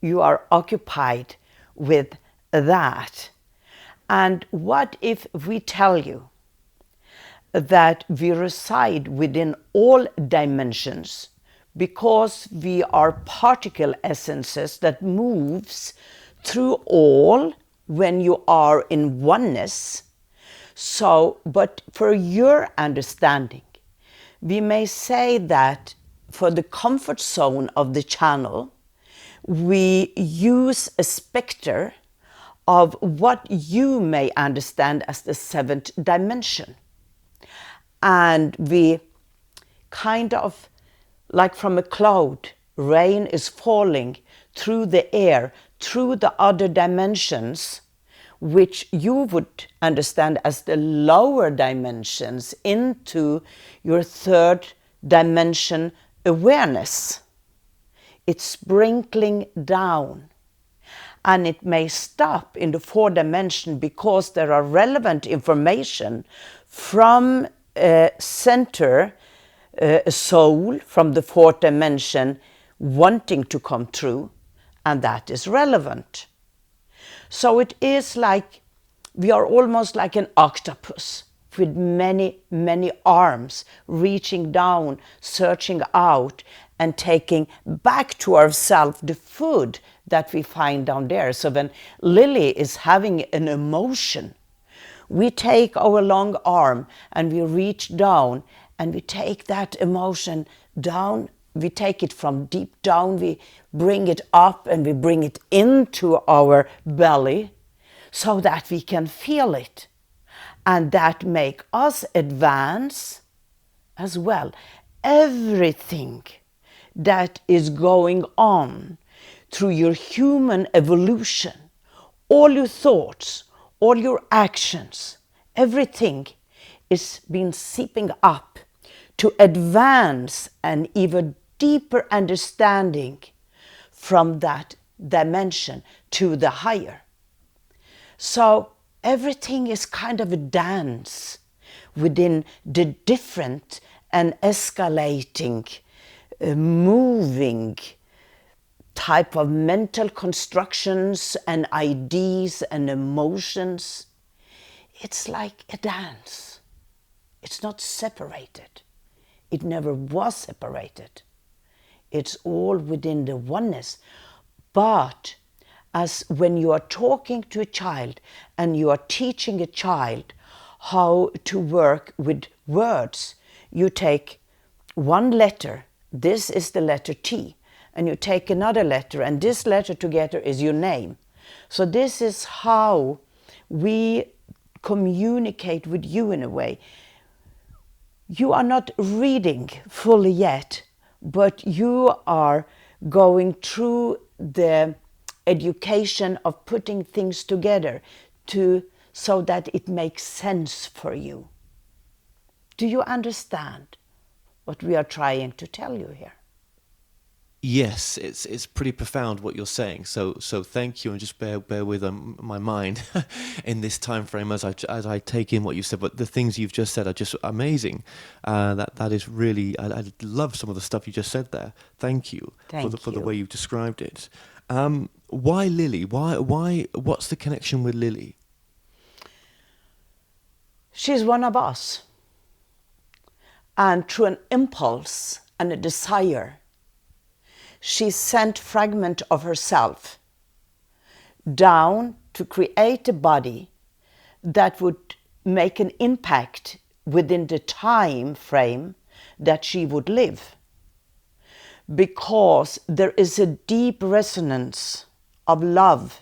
you are occupied with that. And what if we tell you that we reside within all dimensions because we are particle essences that moves through all when you are in oneness? So, but for your understanding, we may say that for the comfort zone of the channel, we use a specter of what you may understand as the seventh dimension. And we kind of, like from a cloud, rain is falling through the air, through the other dimensions, which you would understand as the lower dimensions, into your third dimension awareness. It's sprinkling down. And it may stop in the fourth dimension because there are relevant information from a center, a soul from the fourth dimension wanting to come through, and that is relevant. So it is like we are almost like an octopus with many, many arms reaching down, searching out, and taking back to ourselves the food that we find down there. So when Lilli is having an emotion, we take our long arm and we reach down and we take that emotion down. We take it from deep down, we bring it up and we bring it into our belly so that we can feel it. And that make us advance as well. Everything that is going on through your human evolution, all your thoughts, all your actions, everything is being seeping up to advance an even deeper understanding from that dimension to the higher. So everything is kind of a dance within the different and escalating, moving type of mental constructions and ideas and emotions. It's like a dance. It's not separated. It never was separated. It's all within the oneness. But as when you are talking to a child and you are teaching a child how to work with words, you take one letter, this is the letter T, and you take another letter, and this letter together is your name. So this is how we communicate with you in a way. You are not reading fully yet, but you are going through the education of putting things together so that it makes sense for you. Do you understand what we are trying to tell you here? Yes, it's pretty profound what you're saying. So thank you, and just bear with my mind in this time frame as I take in what you said. But the things you've just said are just amazing. That is really, I love some of the stuff you just said there. Thank you for the way you've described it. Why Lilli? Why? What's the connection with Lilli? She's one of us, and through an impulse and a desire she sent fragment of herself down to create a body that would make an impact within the time frame that she would live. Because there is a deep resonance of love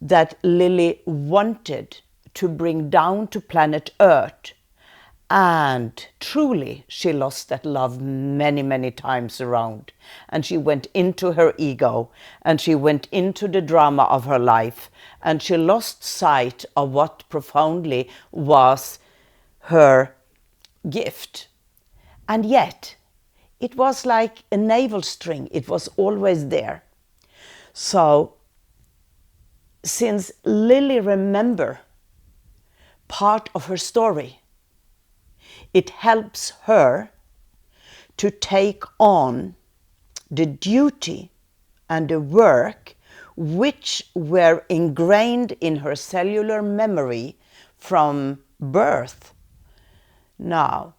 that Lilli wanted to bring down to planet Earth. And truly, she lost that love many, many times around. And she went into her ego, and she went into the drama of her life, and she lost sight of what profoundly was her gift. And yet, it was like a navel string. It was always there. So, since Lilli remembers part of her story, it helps her to take on the duty and the work which were ingrained in her cellular memory from birth. Now,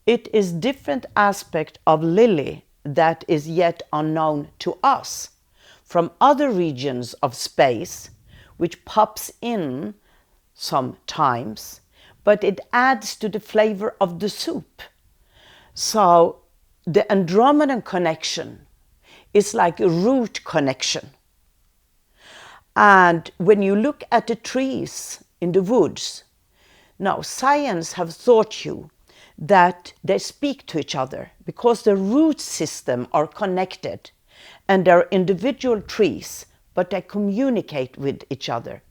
it is different aspect of Lilli that is yet unknown to us from other regions of space, which pops in sometimes, but it adds to the flavor of the soup. So the Andromedan connection is like a root connection. And when you look at the trees in the woods, now science have taught you that they speak to each other because the root system are connected and they're individual trees, but they communicate with each other.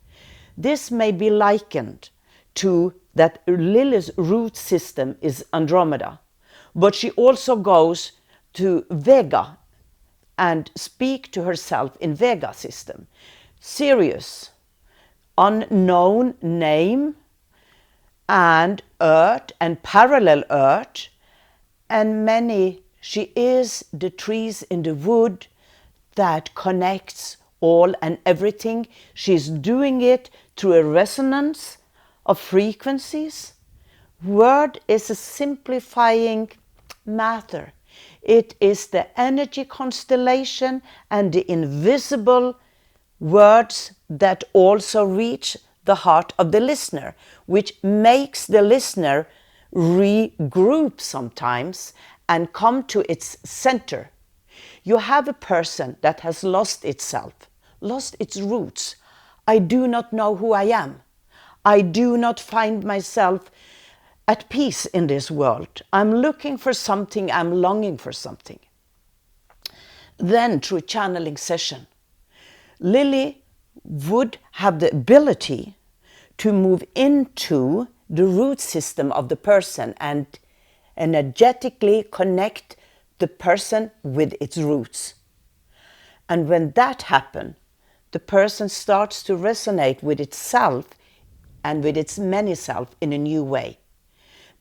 This may be likened to that Lilli's root system is Andromeda, but she also goes to Vega and speak to herself in Vega system. Sirius, unknown name, and Earth and parallel Earth, and many, she is the trees in the wood that connects all and everything. She's doing it through a resonance of frequencies. Word is a simplifying matter. It is the energy constellation and the invisible words that also reach the heart of the listener, which makes the listener regroup sometimes and come to its center. You have a person that has lost itself, lost its roots. I do not know who I am. I do not find myself at peace in this world. I'm looking for something, I'm longing for something. Then through channeling session, Lilli would have the ability to move into the root system of the person and energetically connect the person with its roots. And when that happens, the person starts to resonate with itself and with its many self in a new way,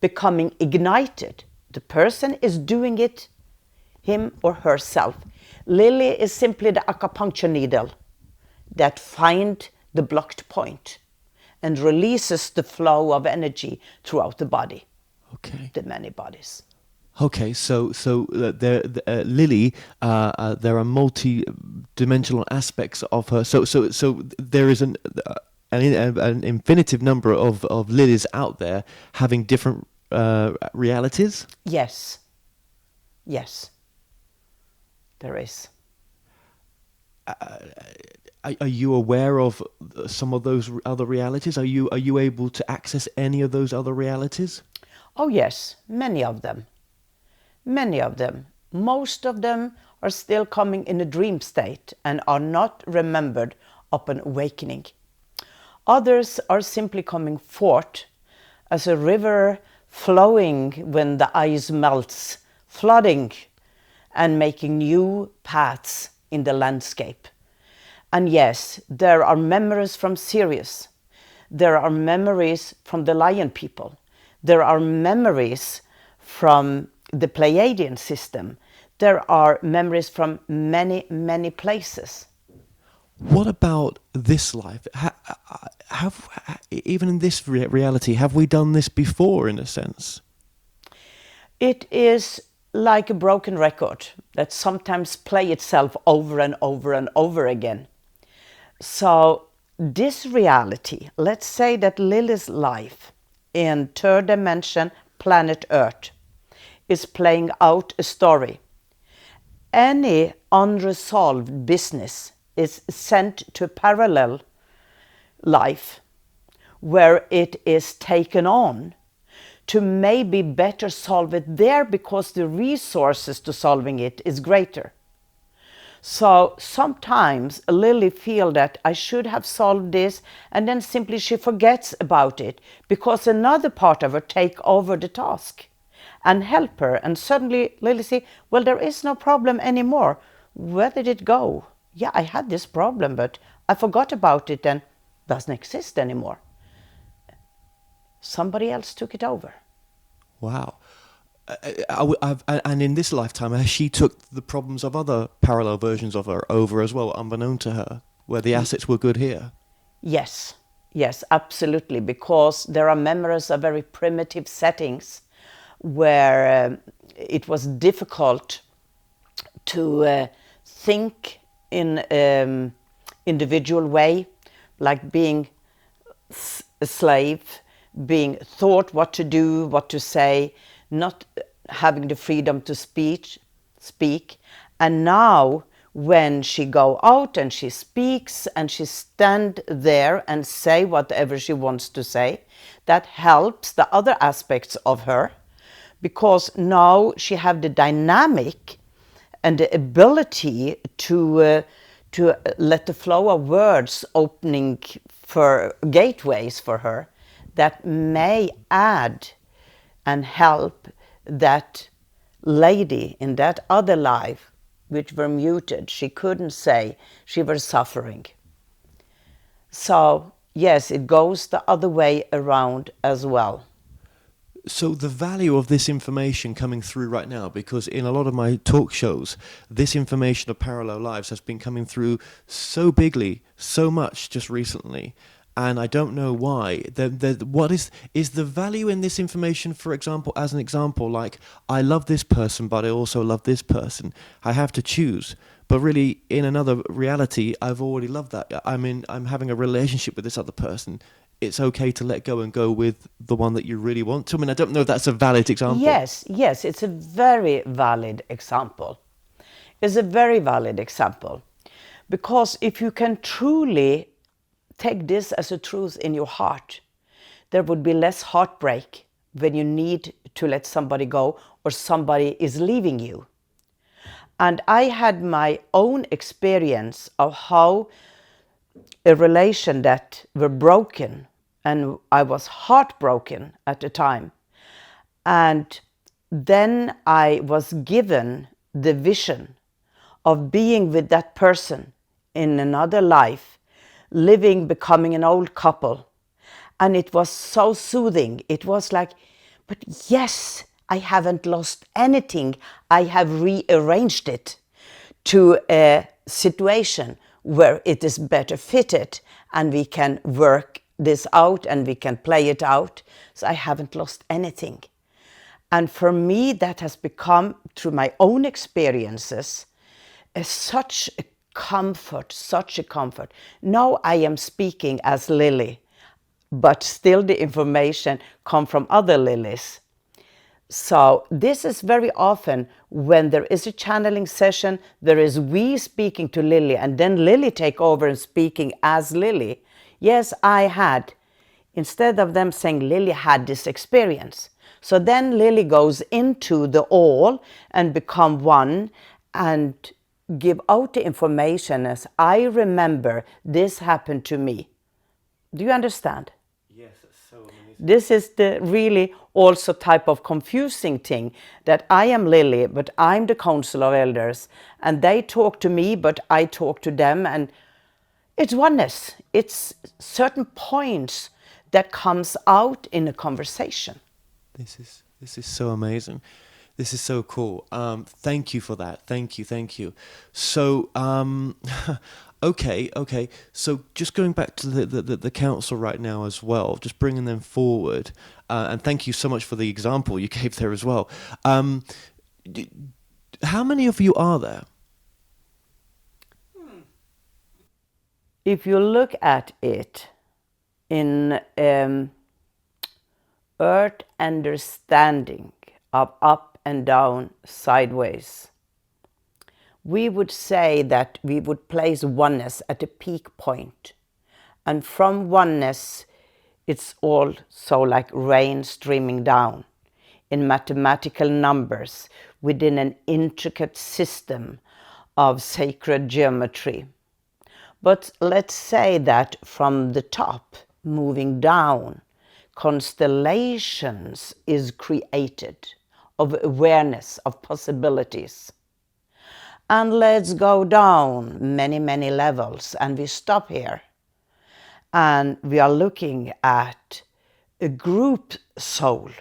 becoming ignited. The person is doing it, him or herself. Lilli is simply the acupuncture needle that finds the blocked point and releases the flow of energy throughout the body. Okay. The many bodies. Okay, so there, Lilli, there are multi-dimensional aspects of her. So there is an infinitive number of Lillis out there having different realities. Yes, there is. Are you aware of some of those other realities? Are you able to access any of those other realities? Oh yes, many of them. Many of them. Most of them are still coming in a dream state and are not remembered upon awakening. Others are simply coming forth as a river flowing when the ice melts, flooding and making new paths in the landscape. And yes, there are memories from Sirius. There are memories from the lion people. There are memories from the Pleiadian system. There are memories from many, many places. What about this life? Even in this reality, have we done this before, in a sense? It is like a broken record that sometimes play itself over and over and over again. So this reality, let's say that Lilli's life in third dimension, planet Earth, is playing out a story. Any unresolved business is sent to a parallel life where it is taken on to maybe better solve it there because the resources to solving it is greater. So sometimes Lilli feels that I should have solved this, and then simply she forgets about it because another part of her take over the task and help her, and suddenly Lilli say, well, there is no problem anymore. Where did it go? Yeah, I had this problem, but I forgot about it and doesn't exist anymore. Somebody else took it over. Wow. And in this lifetime, she took the problems of other parallel versions of her over as well, unbeknown to her, where the assets were good here. Yes, absolutely, because there are memories of very primitive settings where it was difficult to think in individual way, like being a slave, being taught what to do, what to say, not having the freedom to speak. And now when she go out and she speaks and she stand there and say whatever she wants to say, that helps the other aspects of her, because now she have the dynamic and the ability to let the flow of words opening for gateways for her that may add and help that lady in that other life which were muted. She couldn't say, she was suffering. So yes, it goes the other way around as well. So the value of this information coming through right now, because in a lot of my talk shows, this information of parallel lives has been coming through so bigly, so much just recently, and I don't know why. What is the value in this information, for example, as an example, like, I love this person, but I also love this person. I have to choose. But really, in another reality, I've already loved that. I'm having a relationship with this other person. It's okay to let go and go with the one that you really want to. I mean, I don't know if that's a valid example. Yes, it's a very valid example. It's a very valid example. Because if you can truly take this as a truth in your heart, there would be less heartbreak when you need to let somebody go or somebody is leaving you. And I had my own experience of how a relation that were broken, and I was heartbroken at the time. And then I was given the vision of being with that person in another life, living, becoming an old couple. And it was so soothing. It was like, but yes, I haven't lost anything. I have rearranged it to a situation where it is better fitted and we can work this out and we can play it out. So I haven't lost anything. And for me, that has become, through my own experiences, such a comfort, such a comfort. Now I am speaking as Lilli, but still the information come from other Lillis. So this is very often when there is a channeling session, there is we speaking to Lilli, and then Lilli take over and speaking as Lilli. Yes, I had. Instead of them saying Lilli had this experience. So then Lilli goes into the all and become one and give out the information as, I remember this happened to me. Do you understand? Yes, that's so amazing. This is the really also type of confusing thing, that I am Lilli, but I'm the council of elders, and they talk to me, but I talk to them, and it's oneness. It's certain points that comes out in a conversation. This is so amazing. This is so cool. Thank you for that. Thank you. So, okay. So just going back to the council right now as well, just bringing them forward. And thank you so much for the example you gave there as well. How many of you are there? If you look at it in earth understanding of up and down, sideways, we would say that we would place oneness at a peak point. And from oneness, it's also like rain streaming down in mathematical numbers within an intricate system of sacred geometry. But let's say that from the top, moving down, constellations is created of awareness, of possibilities. And let's go down many, many levels, and we stop here. And we are looking at a group soul,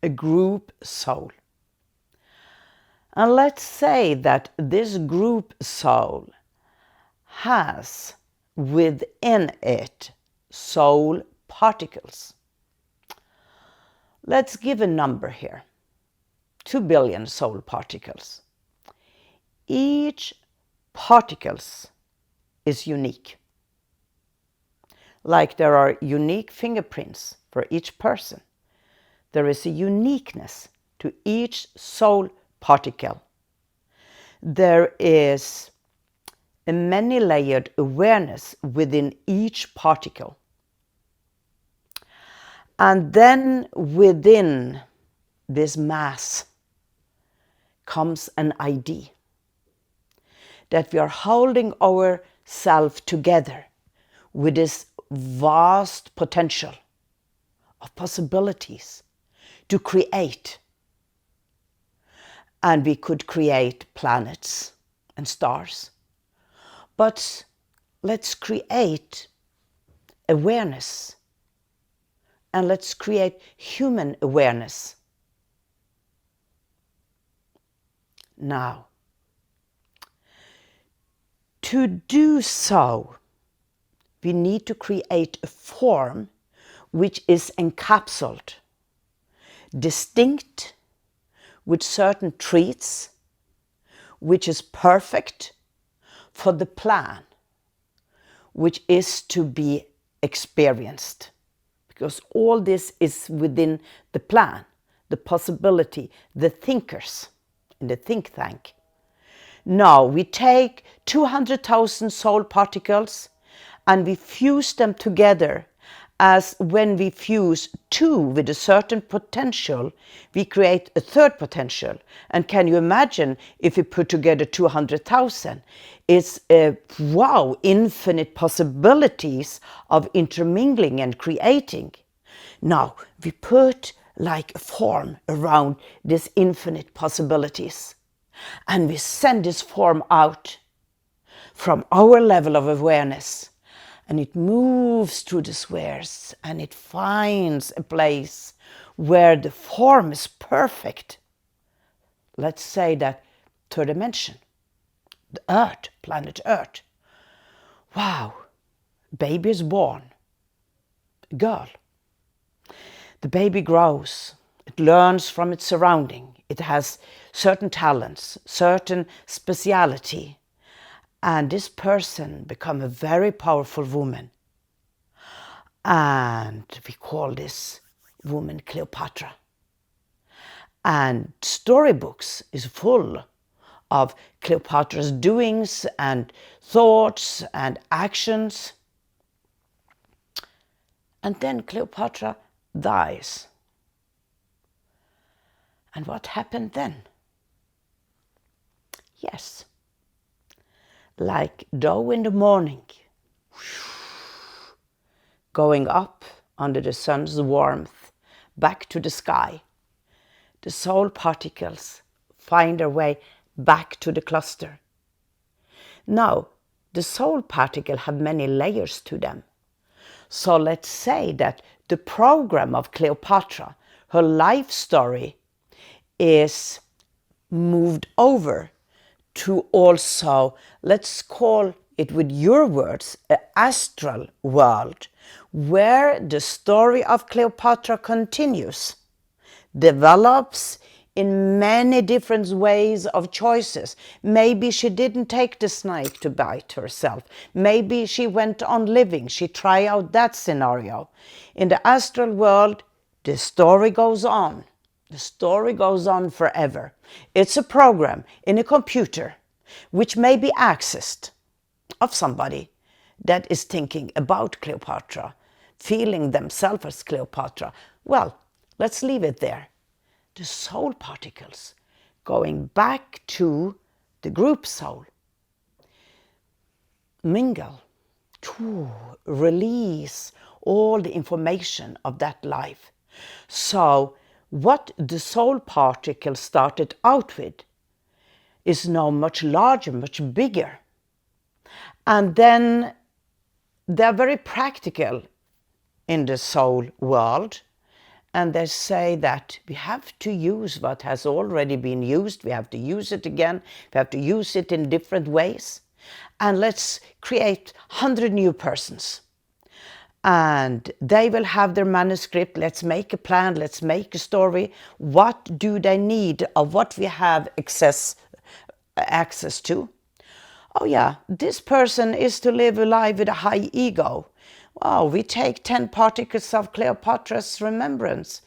a group soul. And let's say that this group soul has within it soul particles. Let's give a number here, 2 billion soul particles. Each particles is unique. Like there are unique fingerprints for each person, there is a uniqueness to each soul particle. There is a many-layered awareness within each particle. And then within this mass comes an ID. That we are holding ourselves together with this vast potential of possibilities to create. And we could create planets and stars. But let's create awareness. And let's create human awareness. Now, to do so, we need to create a form which is encapsulated, distinct, with certain traits, which is perfect for the plan, which is to be experienced. Because all this is within the plan, the possibility, the thinkers in the think tank. Now we take 200,000 soul particles and we fuse them together, as when we fuse two with a certain potential, we create a third potential. And can you imagine if we put together 200,000? It's wow, infinite possibilities of intermingling and creating. Now we put like a form around these infinite possibilities, and we send this form out from our level of awareness. And it moves through the spheres and it finds a place where the form is perfect. Let's say that third dimension, the Earth, planet Earth. Wow, baby is born, a girl. The baby grows, it learns from its surrounding. It has certain talents, certain speciality. And this person becomes a very powerful woman. And we call this woman Cleopatra. And storybooks is full of Cleopatra's doings and thoughts and actions. And then Cleopatra dies. And what happened then? Yes. Like dough in the morning, going up under the sun's warmth, back to the sky. The soul particles find their way back to the cluster. Now, the soul particle have many layers to them. So let's say that the program of Cleopatra, her life story, is moved over to also, let's call it with your words, an astral world, where the story of Cleopatra continues, develops in many different ways of choices. Maybe she didn't take the snake to bite herself. Maybe she went on living. She tried out that scenario. In the astral world, the story goes on. The story goes on forever. It's a program in a computer which may be accessed of somebody that is thinking about Cleopatra, feeling themselves as Cleopatra. Well, let's leave it there. The soul particles going back to the group soul, mingle, to release all the information of that life. So what the soul particle started out with is now much larger, much bigger. And then they're very practical in the soul world. And they say that we have to use what has already been used. We have to use it again. We have to use it in different ways. And let's create 100 new persons. And they will have their manuscript. Let's make a plan. Let's make a story. What do they need of what we have access to? Oh yeah, this person is to live a life with a high ego. Wow, we take 10 particles of Cleopatra's remembrance,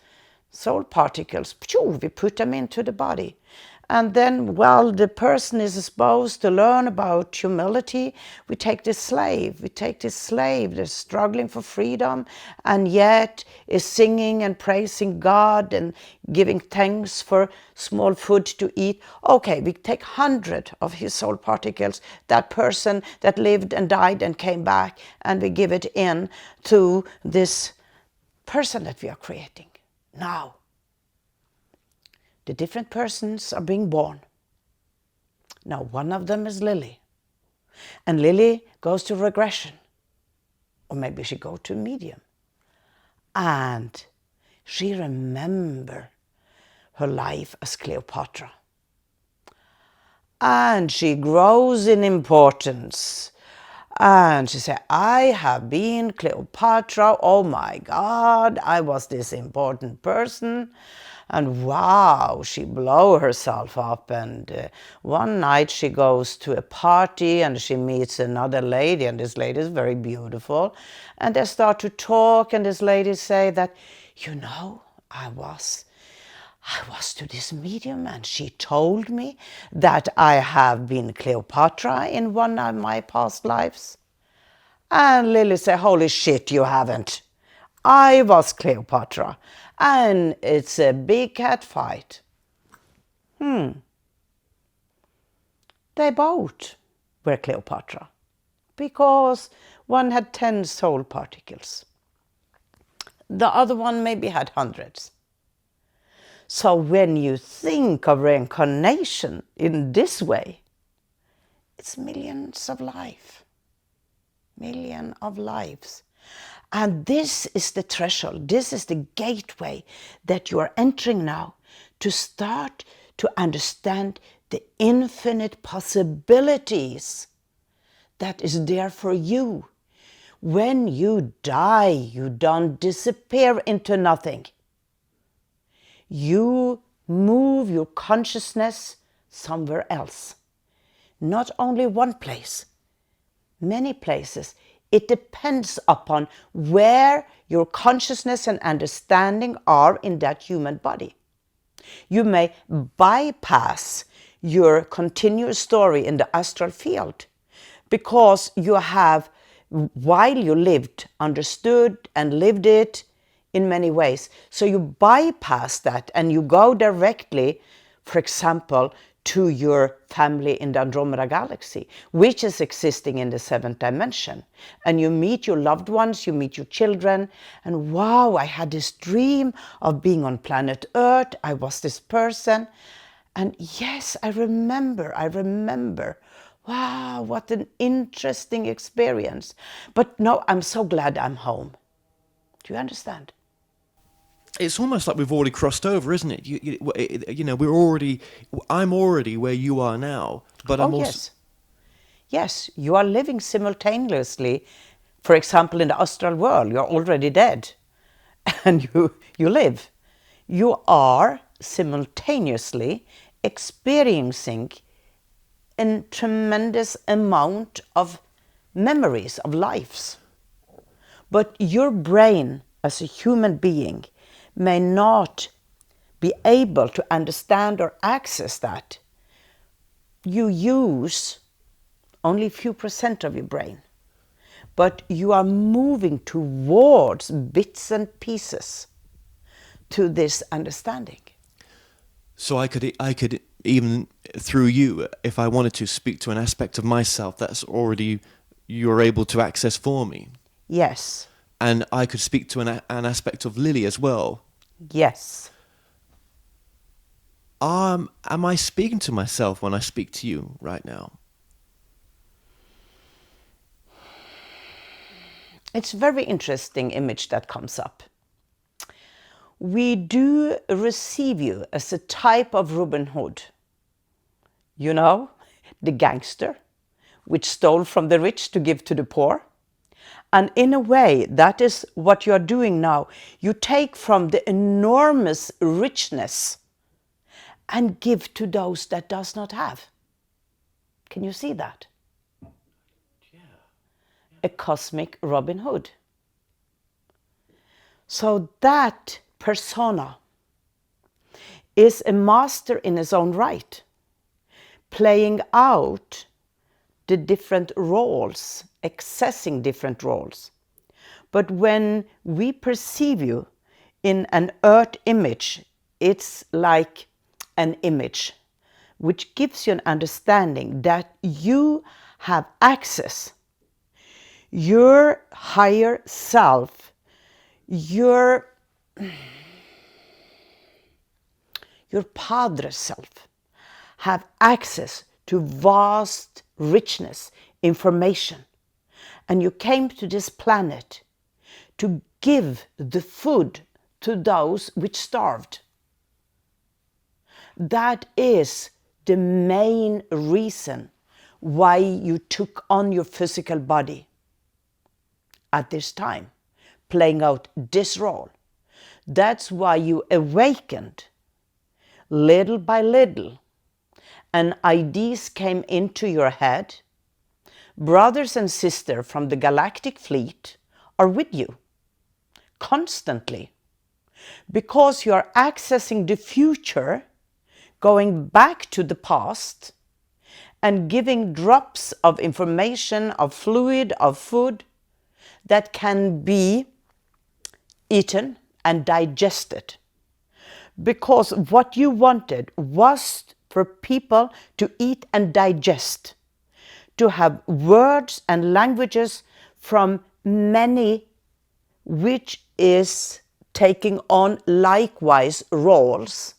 soul particles, we put them into the body. And then, while the person is supposed to learn about humility, we take this slave that's struggling for freedom and yet is singing and praising God and giving thanks for small food to eat. Okay, we take 100 of his soul particles, that person that lived and died and came back, and we give it in to this person that we are creating now. The different persons are being born. Now, one of them is Lilli. And Lilli goes to regression. Or maybe she goes to medium. And she remembers her life as Cleopatra. And she grows in importance. And she said, I have been Cleopatra. Oh my God, I was this important person. And wow, she blows herself up. And one night she goes to a party and she meets another lady. And this lady is very beautiful. And they start to talk. And this lady say that, you know, I was to this medium and she told me that I have been Cleopatra in one of my past lives. And Lilli said, holy shit, you haven't. I was Cleopatra. And it's a big cat fight. They both were Cleopatra because one had 10 soul particles. The other one maybe had hundreds. So when you think of reincarnation in this way, it's millions of lives. Millions of lives. And this is the threshold, this is the gateway that you are entering now to start to understand the infinite possibilities that is there for you. When you die, you don't disappear into nothing. You move your consciousness somewhere else. Not only one place, many places. It depends upon where your consciousness and understanding are in that human body. You may bypass your continuous story in the astral field because you have, while you lived, understood and lived it in many ways. So you bypass that and you go directly, for example, to your family in the Andromeda galaxy, which is existing in the 7th dimension. And you meet your loved ones, you meet your children, and wow, I had this dream of being on planet Earth. I was this person. And yes, I remember. Wow, what an interesting experience. But no, I'm so glad I'm home. Do you understand? It's almost like we've already crossed over, isn't it? You know, I'm already where you are now, but I'm also... Yes, you are living simultaneously. For example, in the astral world, you're already dead and you live. You are simultaneously experiencing a tremendous amount of memories of lives. But your brain as a human being may not be able to understand or access that. You use only a few % of your brain, but you are moving towards bits and pieces to this understanding. So I could even through you, if I wanted to speak to an aspect of myself that's already you're able to access for me. Yes. And I could speak to an aspect of Lilli as well. Yes. Am I speaking to myself when I speak to you right now? It's a very interesting image that comes up. We do receive you as a type of Robin Hood. You know, the gangster, which stole from the rich to give to the poor. And in a way, that is what you're doing now. You take from the enormous richness and give to those that does not have. Can you see that? Yeah. A cosmic Robin Hood. So that persona is a master in his own right, playing out the different roles, accessing different roles. But when we perceive you in an earth image, it's like an image which gives you an understanding that you have access. Your higher self, your Padre self, have access to vast richness, information. And you came to this planet to give the food to those which starved. That is the main reason why you took on your physical body at this time, playing out this role. That's why you awakened little by little, and ideas came into your head. Brothers and sisters from the galactic fleet are with you constantly, because you are accessing the future, going back to the past and giving drops of information, of fluid, of food that can be eaten and digested. Because what you wanted was for people to eat and digest, to have words and languages from many, which is taking on likewise roles.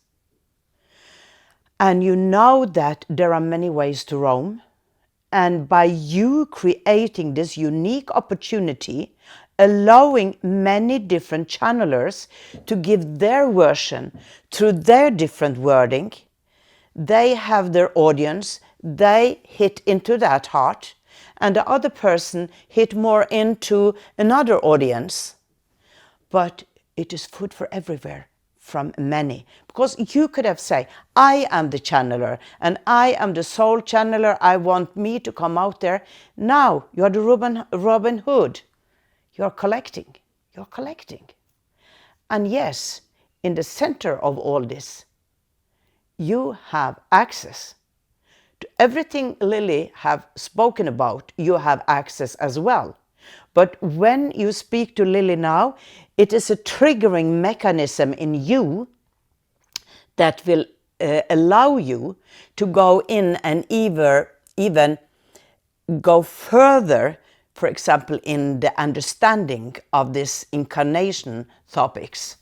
And you know that there are many ways to roam. And by you creating this unique opportunity, allowing many different channelers to give their version through their different wording, they have their audience, they hit into that heart, and the other person hit more into another audience. But it is food for everywhere from many. Because you could have said, I am the channeler and I am the soul channeler. I want me to come out there. Now you are the Robin Hood. You're collecting. You're collecting. And yes, in the center of all this, you have access to everything Lilli have spoken about. You have access as well. But when you speak to Lilli now, it is a triggering mechanism in you that will allow you to go in and even go further, for example, in the understanding of this incarnation topics.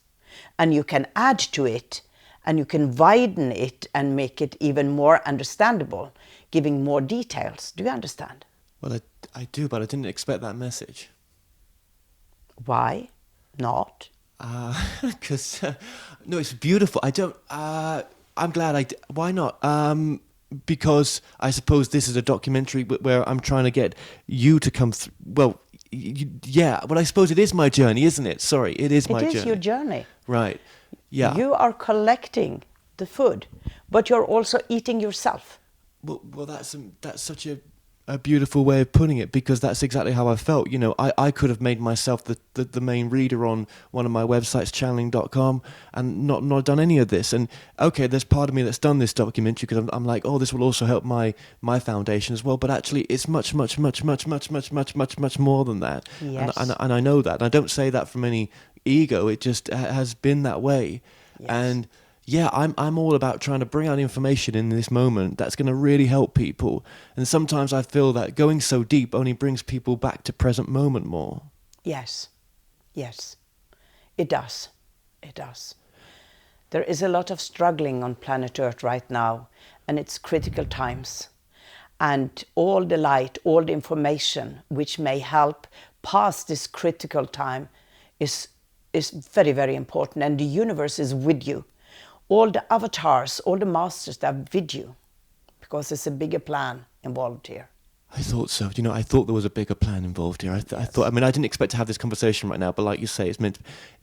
And you can add to it, and you can widen it and make it even more understandable, giving more details. Do you understand? Well, I do, but I didn't expect that message. Why not? Because, no, it's beautiful. I'm glad why not? Because I suppose this is a documentary where I'm trying to get you to come through. Well, yeah, well, I suppose it is my journey, isn't it? Sorry, it is my journey. It is your journey. Right. Yeah. You are collecting the food, but you're also eating yourself. Well, that's such a beautiful way of putting it, because that's exactly how I felt. You know, I could have made myself the main reader on one of my websites, channeling.com, and not done any of this. And okay, there's part of me that's done this documentary because I'm like, oh, this will also help my foundation as well. But actually, it's much more than that. Yes. And I know that. And I don't say that from any ego. It just has been that way. Yes. And yeah, I'm all about trying to bring out information in this moment that's going to really help people. And sometimes I feel that going so deep only brings people back to present moment more. Yes, yes, it does. It does. There is a lot of struggling on planet Earth right now, and it's critical times. And all the light, all the information which may help pass this critical time is very, very important. And the universe is with you. All the avatars, all the masters, they're with you, because there's a bigger plan involved here. I thought so. You know, I thought there was a bigger plan involved here. I thought, I mean, I didn't expect to have this conversation right now, but like you say,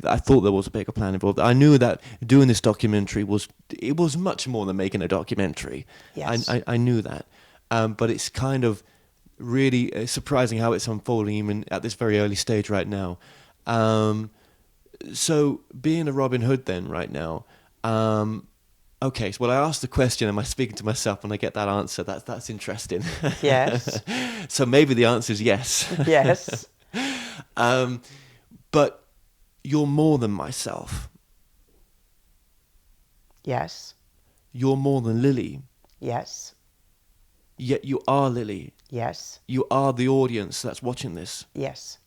I thought there was a bigger plan involved. I knew that doing this documentary was much more than making a documentary. Yes. I knew that. But it's kind of really surprising how it's unfolding even at this very early stage right now. So being a Robin Hood then right now, okay, so I asked the question, am I speaking to myself, and I get that answer? That's interesting. Yes. So maybe the answer is yes. Yes. But you're more than myself. Yes. You're more than Lilli. Yes. Yet you are Lilli. Yes. You are the audience that's watching this. Yes.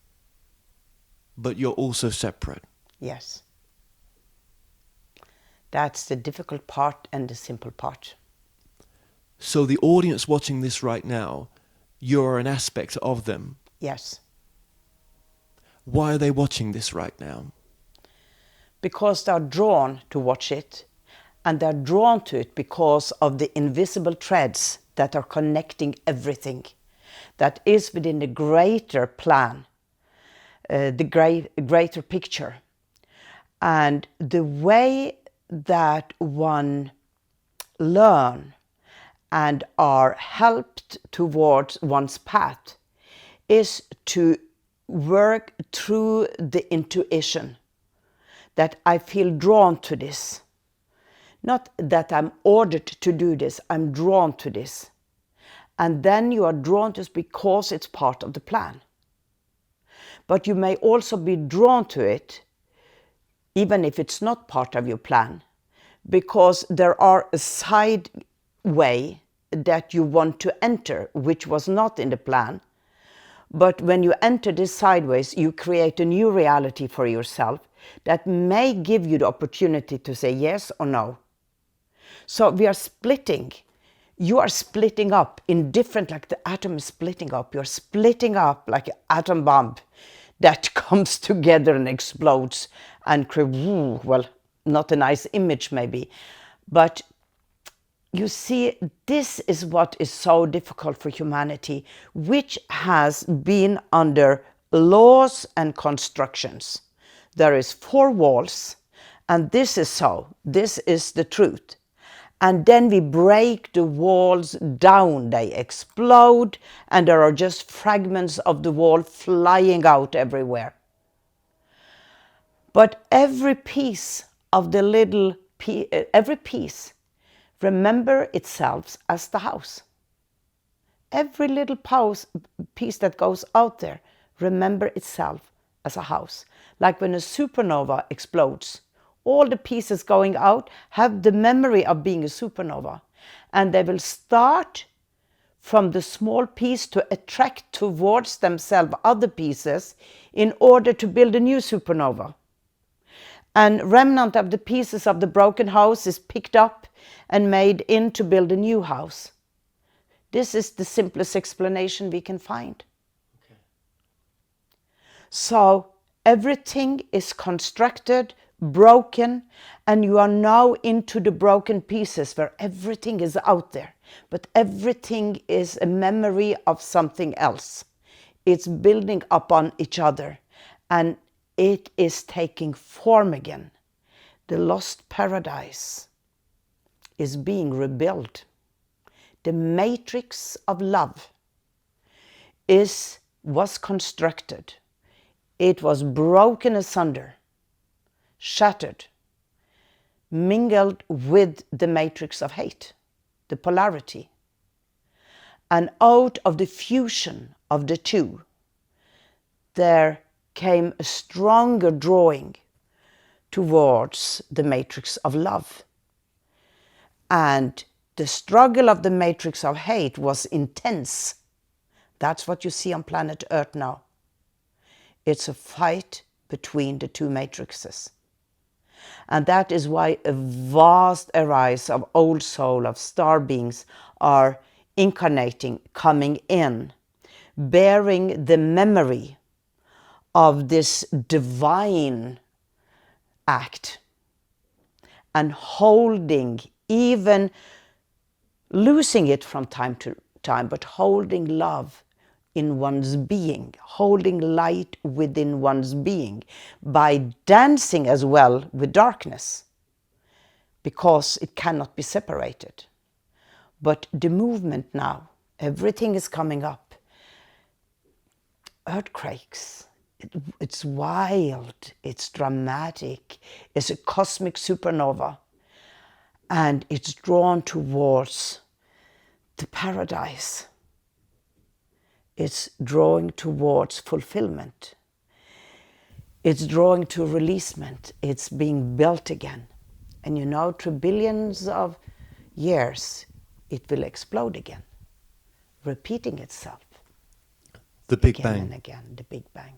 But you're also separate. Yes. That's the difficult part and the simple part. So the audience watching this right now, you're an aspect of them. Yes. Why are they watching this right now? Because they're drawn to watch it, and they're drawn to it because of the invisible threads that are connecting everything that is within the greater plan, the greater picture. And the way that one learn and are helped towards one's path is to work through the intuition that I feel drawn to this. Not that I'm ordered to do this, I'm drawn to this. And then you are drawn to this because it's part of the plan. But you may also be drawn to it even if it's not part of your plan, because there are a side way that you want to enter, which was not in the plan. But when you enter this sideways, you create a new reality for yourself that may give you the opportunity to say yes or no. So we are splitting. You are splitting up in different, like the atom is splitting up. You're splitting up like an atom bomb that comes together and explodes and well, not a nice image maybe, but you see, this is what is so difficult for humanity, which has been under laws and constructions. There is 4 walls, and this is so. This is the truth. And then we break the walls down. They explode, and there are just fragments of the wall flying out everywhere. But every piece of the every piece remember itself as the house. Every little piece that goes out there, remember itself as a house. Like when a supernova explodes, all the pieces going out have the memory of being a supernova. And they will start from the small piece to attract towards themselves other pieces in order to build a new supernova. And remnant of the pieces of the broken house is picked up and made in to build a new house. This is the simplest explanation we can find. Okay. So everything is constructed, broken, and you are now into the broken pieces where everything is out there. But everything is a memory of something else. It's building upon each other, and it is taking form again. The lost paradise is being rebuilt. The matrix of love was constructed. It was broken asunder, shattered, mingled with the matrix of hate, the polarity. And out of the fusion of the two, there came a stronger drawing towards the matrix of love. And the struggle of the matrix of hate was intense. That's what you see on planet Earth now. It's a fight between the two matrices. And that is why a vast array of old soul, of star beings are incarnating, coming in, bearing the memory of this divine act and holding, even losing it from time to time, but holding love in one's being, holding light within one's being by dancing as well with darkness, because it cannot be separated. But the movement now, everything is coming up. Earthquakes, it's wild, it's dramatic, it's a cosmic supernova, and it's drawn towards the paradise. It's drawing towards fulfillment. It's drawing to releasement. It's being built again. And you know, through billions of years, it will explode again, repeating itself. The Big again Bang. And again, the Big Bang.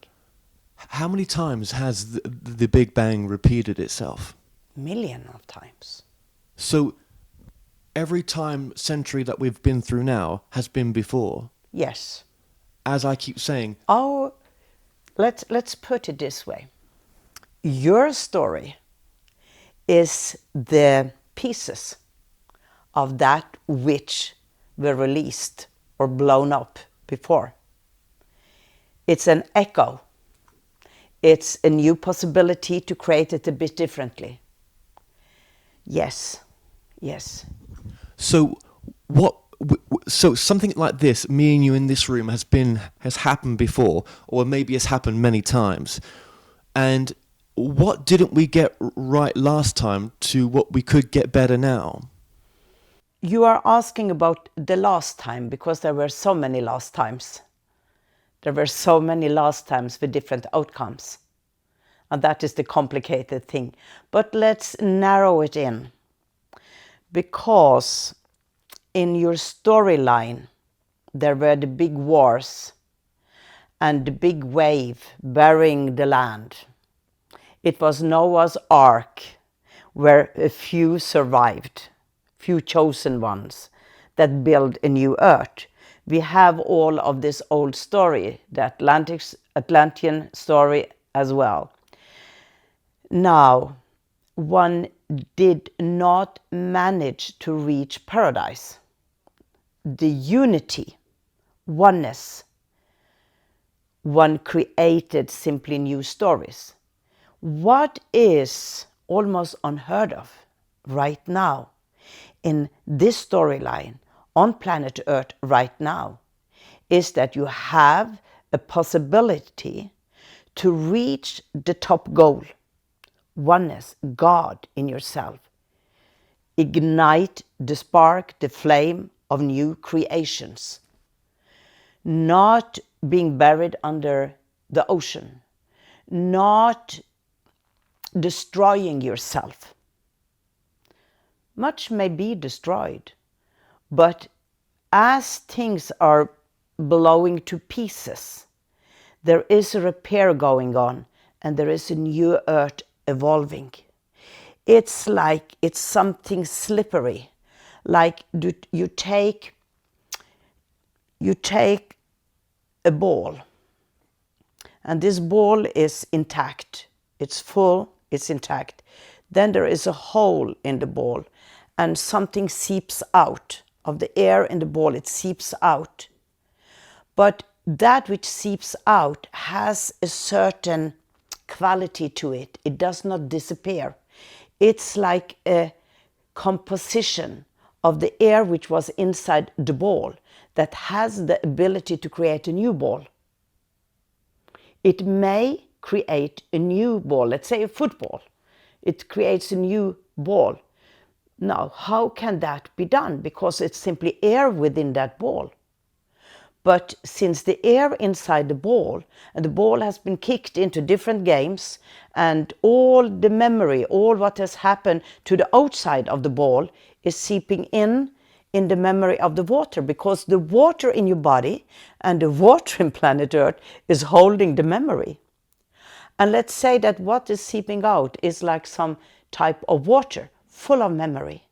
How many times has the Big Bang repeated itself? Millions of times. So every century that we've been through now has been before? Yes. As I keep saying... Oh, let's put it this way. Your story is the pieces of that which were released or blown up before. It's an echo. It's a new possibility to create it a bit differently. Yes, yes. So so something like this, me and you in this room, has happened before, or maybe has happened many times. And what didn't we get right last time to what we could get better now? You are asking about the last time, because there were so many last times. There were so many last times with different outcomes. And that is the complicated thing. But let's narrow it in. Because in your storyline, there were the big wars and the big wave burying the land. It was Noah's Ark, where a few survived, few chosen ones that build a new earth. We have all of this old story, the Atlantean story as well. Now, one did not manage to reach paradise. The unity, oneness, one created simply new stories. What is almost unheard of right now in this storyline on planet Earth right now is that you have a possibility to reach the top goal, oneness, God in yourself. Ignite the spark, the flame of new creations. Not being buried under the ocean. Not destroying yourself. Much may be destroyed, but as things are blowing to pieces, there is a repair going on and there is a new earth evolving. It's like it's something slippery, like you take a ball, and this ball is intact, it's full, it's intact. Then there is a hole in the ball and something seeps out of the air in the ball, it seeps out. But that which seeps out has a certain quality to it. It does not disappear. It's like a composition of the air which was inside the ball that has the ability to create a new ball. It may create a new ball, let's say a football. It creates a new ball. Now, how can that be done? Because it's simply air within that ball. But since the air inside the ball, and the ball has been kicked into different games, and all the memory, all what has happened to the outside of the ball is seeping in the memory of the water, because the water in your body and the water in planet Earth is holding the memory. And let's say that what is seeping out is like some type of water full of memory.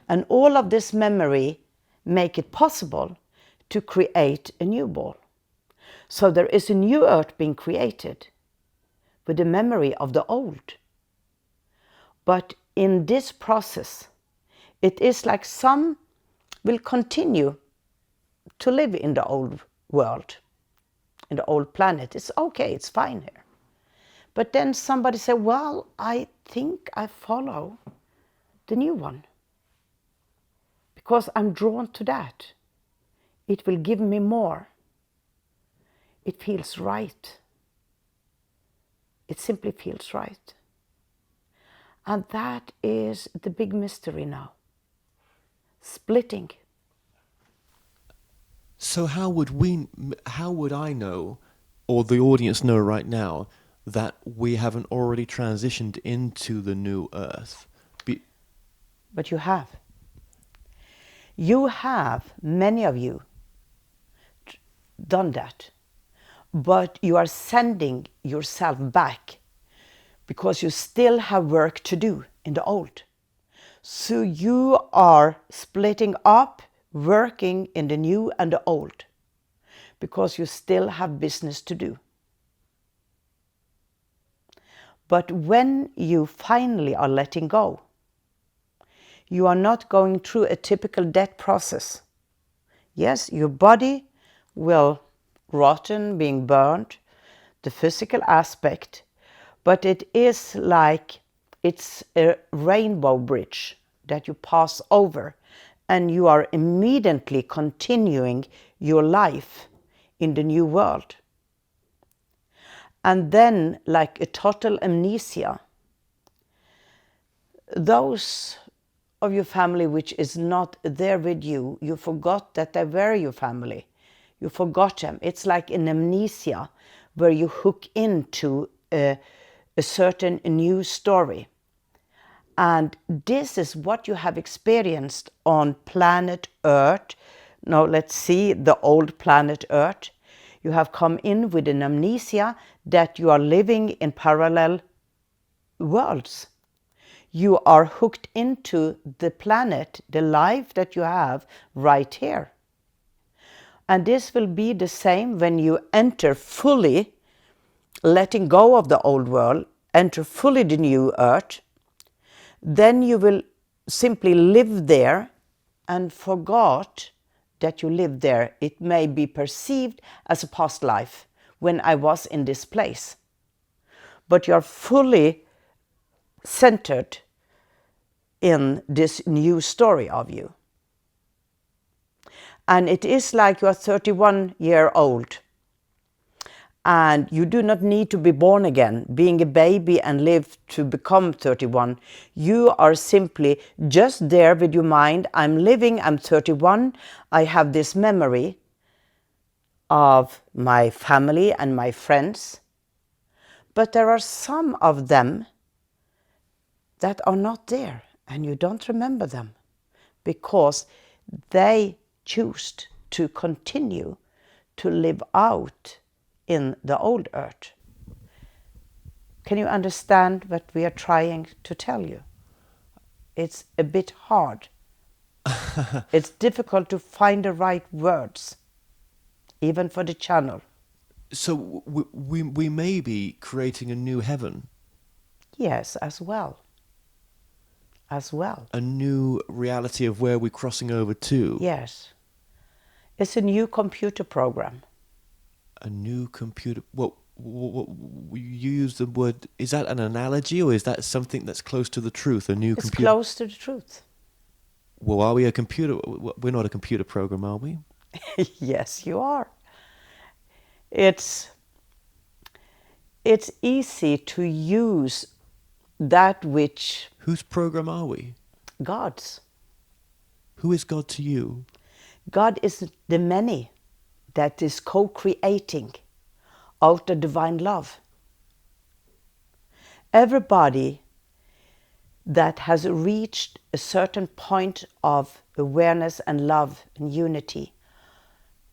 And all of this memory make it possible to create a new ball. So there is a new Earth being created with the memory of the old. But in this process, it is like some will continue to live in the old world, in the old planet. It's okay, it's fine here. But then somebody said, well, I think I follow the new one because I'm drawn to that. It will give me more. It feels right. It simply feels right. And that is the big mystery now. Splitting. So how would I know, or the audience know right now, that we haven't already transitioned into the new Earth? But you have. You have, many of you, done that. But you are sending yourself back because you still have work to do in the old. So you are splitting up, working in the new and the old, because you still have business to do. But when you finally are letting go, you are not going through a typical death process. Yes, your body will rotten, being burned, the physical aspect, but it is like it's a rainbow bridge that you pass over, and you are immediately continuing your life in the new world. And then, like a total amnesia, those of your family which is not there with you, you forgot that they were your family. You forgot them. It's like an amnesia where you hook into a certain new story. And this is what you have experienced on planet Earth. Now let's see the old planet Earth. You have come in with an amnesia that you are living in parallel worlds. You are hooked into the planet, the life that you have right here. And this will be the same when you enter fully, letting go of the old world, enter fully the new Earth. Then you will simply live there and forgot that you lived there. It may be perceived as a past life when I was in this place. But you're fully centered in this new story of you. And it is like you are 31-year-old and you do not need to be born again, being a baby and live to become 31. You are simply just there with your mind. I'm living, I'm 31, I have this memory of my family and my friends. But there are some of them that are not there, and you don't remember them because they choose to continue to live out in the old Earth. Can you understand what we are trying to tell you? It's a bit hard. It's difficult to find the right words, even for the channel. So we may be creating a new heaven. Yes, as well. A new reality of where we're crossing over to. Yes. It's a new computer program. A new computer. Well, You use the word, is that an analogy or is that something that's close to the truth, a new It's computer? close to the truth. Well, are we a computer? We're not a computer program, are we? Yes, you are. It's easy to use that which Whose program are we? God's. Who is God to you? God is the many that is co-creating out of divine love. Everybody that has reached a certain point of awareness and love and unity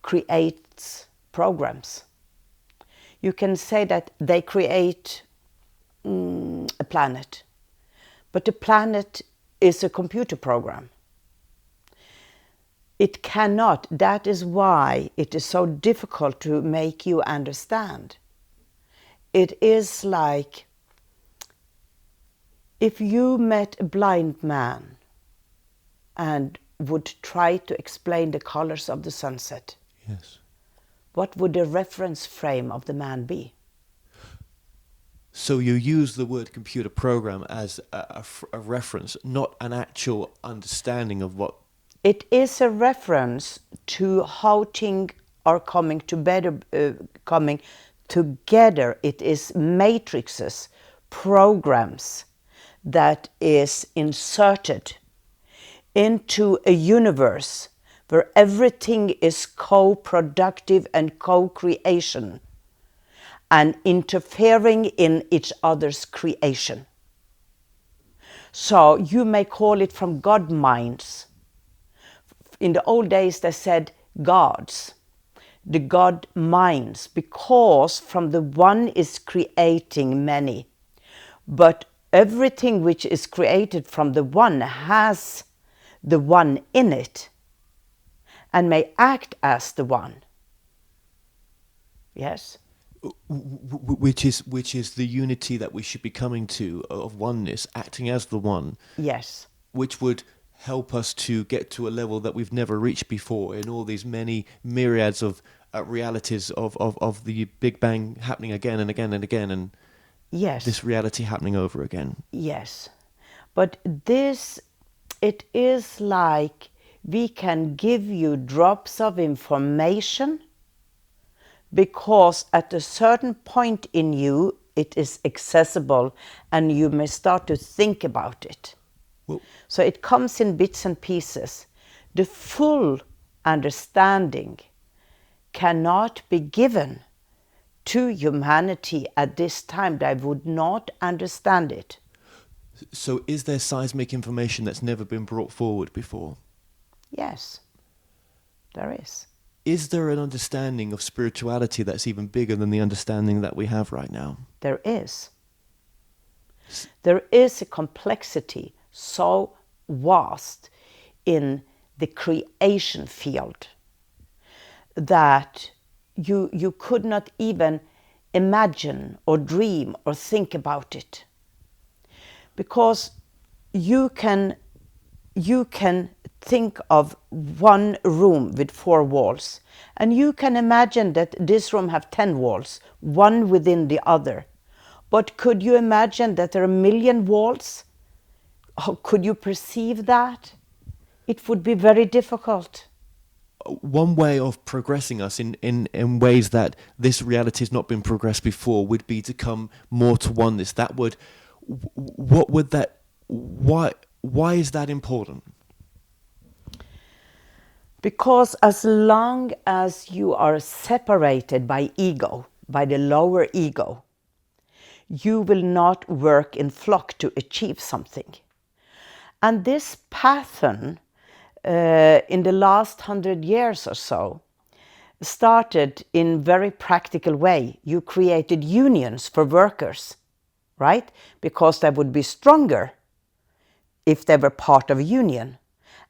creates programs. You can say that they create a planet, but the planet is a computer program. It cannot. That is why it is so difficult to make you understand. It is like if you met a blind man and would try to explain the colors of the sunset. Yes. What would the reference frame of the man be? So you use the word computer program as a reference, not an actual understanding of what... It is a reference to how things are coming together. It is matrices, programs that is inserted into a universe where everything is co-productive and co-creation and interfering in each other's creation. So you may call it from God minds. In the old days they said gods, the God minds, because from the one is creating many. But everything which is created from the one has the one in it and may act as the one. Yes? Which is the unity that we should be coming to, of oneness, acting as the one. Yes. Which would help us to get to a level that we've never reached before in all these many myriads of realities of the Big Bang happening again and again and again, and yes, this reality happening over again. Yes. But this, it is like we can give you drops of information because at a certain point in you it is accessible and you may start to think about it. Well, so it comes in bits and pieces. The full understanding cannot be given to humanity at this time. They would not understand it. So is there seismic information that's never been brought forward before? Yes, there is. Is there an understanding of spirituality that's even bigger than the understanding that we have right now? There is. There is a complexity so vast in the creation field that you could not even imagine or dream or think about it. Because you can think of one room with 4 walls, and you can imagine that this room have 10 walls, one within the other. But could you imagine that there are 1,000,000 walls? Could you perceive that? It would be very difficult. One way of progressing us in ways that this reality has not been progressed before would be to come more to oneness. That would, what would that, why is that important? Because as long as you are separated by ego, by the lower ego, you will not work in flock to achieve something. And this pattern in the last 100 years or so started in very practical way. You created unions for workers, right? Because they would be stronger if they were part of a union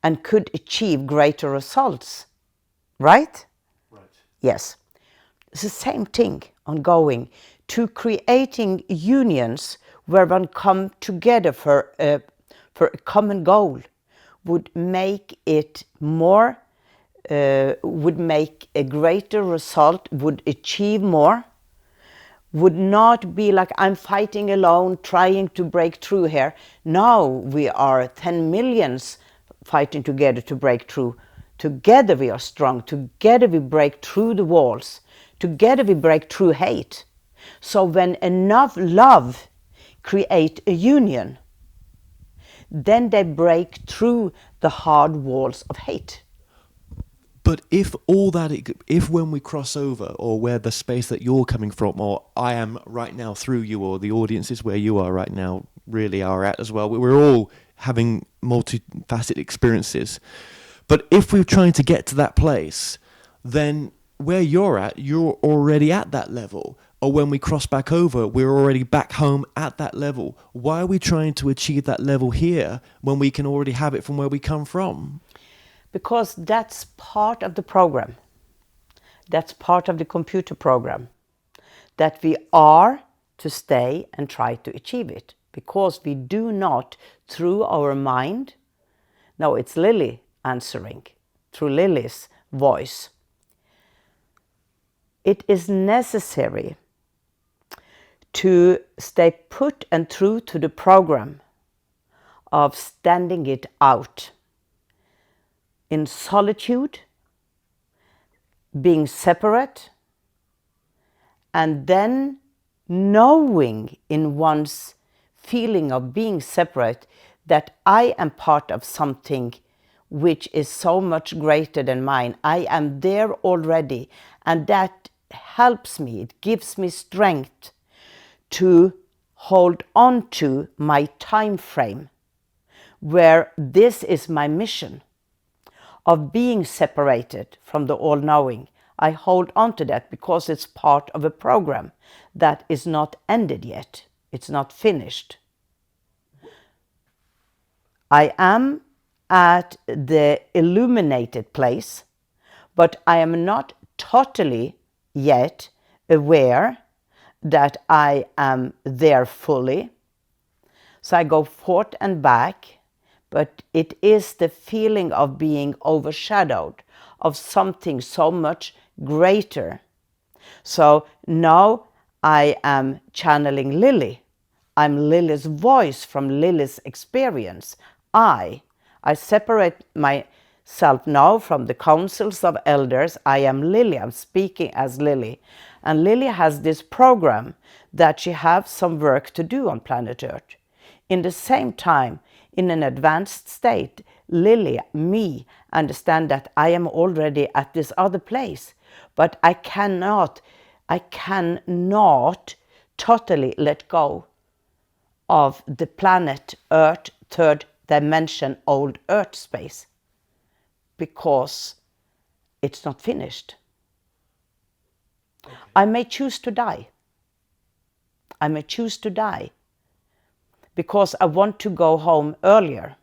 and could achieve greater results, right? Right. Yes. It's the same thing ongoing, to creating unions where one come together for a common goal would make it more, would make a greater result, would achieve more, would not be like I'm fighting alone, trying to break through here. Now we are 10 millions fighting together to break through. Together we are strong. Together we break through the walls. Together we break through hate. So when enough love create a union, then they break through the hard walls of hate. But if when we cross over, or where the space that you're coming from, or I am right now through you, or the audience is where you are right now, really are at as well, we're all having multifaceted experiences. But if we're trying to get to that place, then where you're at, you're already at that level. Or when we cross back over, we're already back home at that level. Why are we trying to achieve that level here when we can already have it from where we come from? Because that's part of the program. That's part of the computer program. That we are to stay and try to achieve it. Because we do not, through our mind, no, it's Lilli answering, through Lilli's voice. It is necessary to stay put and true to the program of standing it out in solitude, being separate, and then knowing in one's feeling of being separate that I am part of something which is so much greater than mine. I am there already, and that helps me, it gives me strength to hold on to my time frame, where this is my mission of being separated from the all-knowing. I hold on to that because it's part of a program that is not ended yet. It's not finished. I am at the illuminated place, but I am not totally yet aware that I am there fully. So I go forth and back, but it is the feeling of being overshadowed of something so much greater. So now I am channeling Lilli. I'm Lilli's voice from Lilli's experience. I separate myself now from the councils of elders. I am Lilli. I'm speaking as Lilli. And Lilli has this program that she has some work to do on planet Earth. In the same time, in an advanced state, Lilli, me, understand that I am already at this other place. But I cannot totally let go of the planet Earth, third dimension, old Earth space, because it's not finished. Okay. I may choose to die. I may choose to die because I want to go home earlier.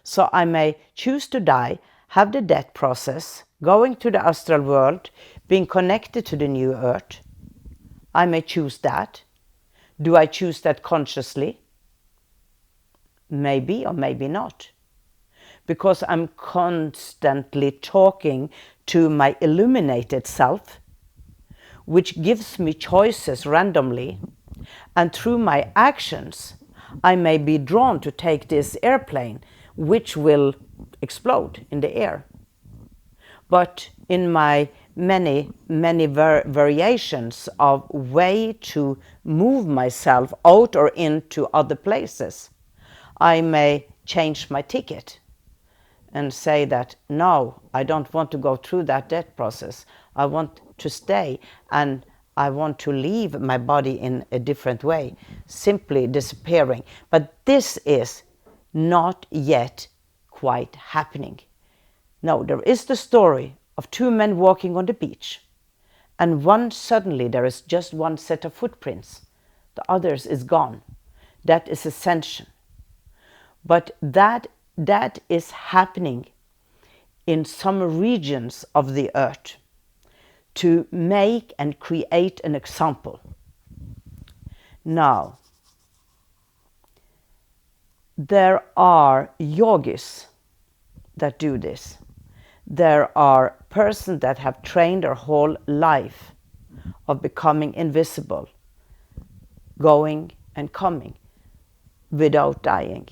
So I may choose to die, have the death process, going to the astral world, being connected to the new Earth. I may choose that. Do I choose that consciously? Maybe or maybe not. Because I'm constantly talking to my illuminated self, which gives me choices randomly. And through my actions, I may be drawn to take this airplane, which will explode in the air. But in my many variations of way to move myself out or into other places, I may change my ticket and say that, no, I don't want to go through that death process. I want to stay, and I want to leave my body in a different way, simply disappearing. But this is not yet quite happening. No, there is the story of two men walking on the beach, and one suddenly there is just one set of footprints. The others is gone. That is ascension. But that is happening in some regions of the earth to make and create an example. Now, there are yogis that do this. There are persons that have trained their whole life of becoming invisible, going and coming without dying.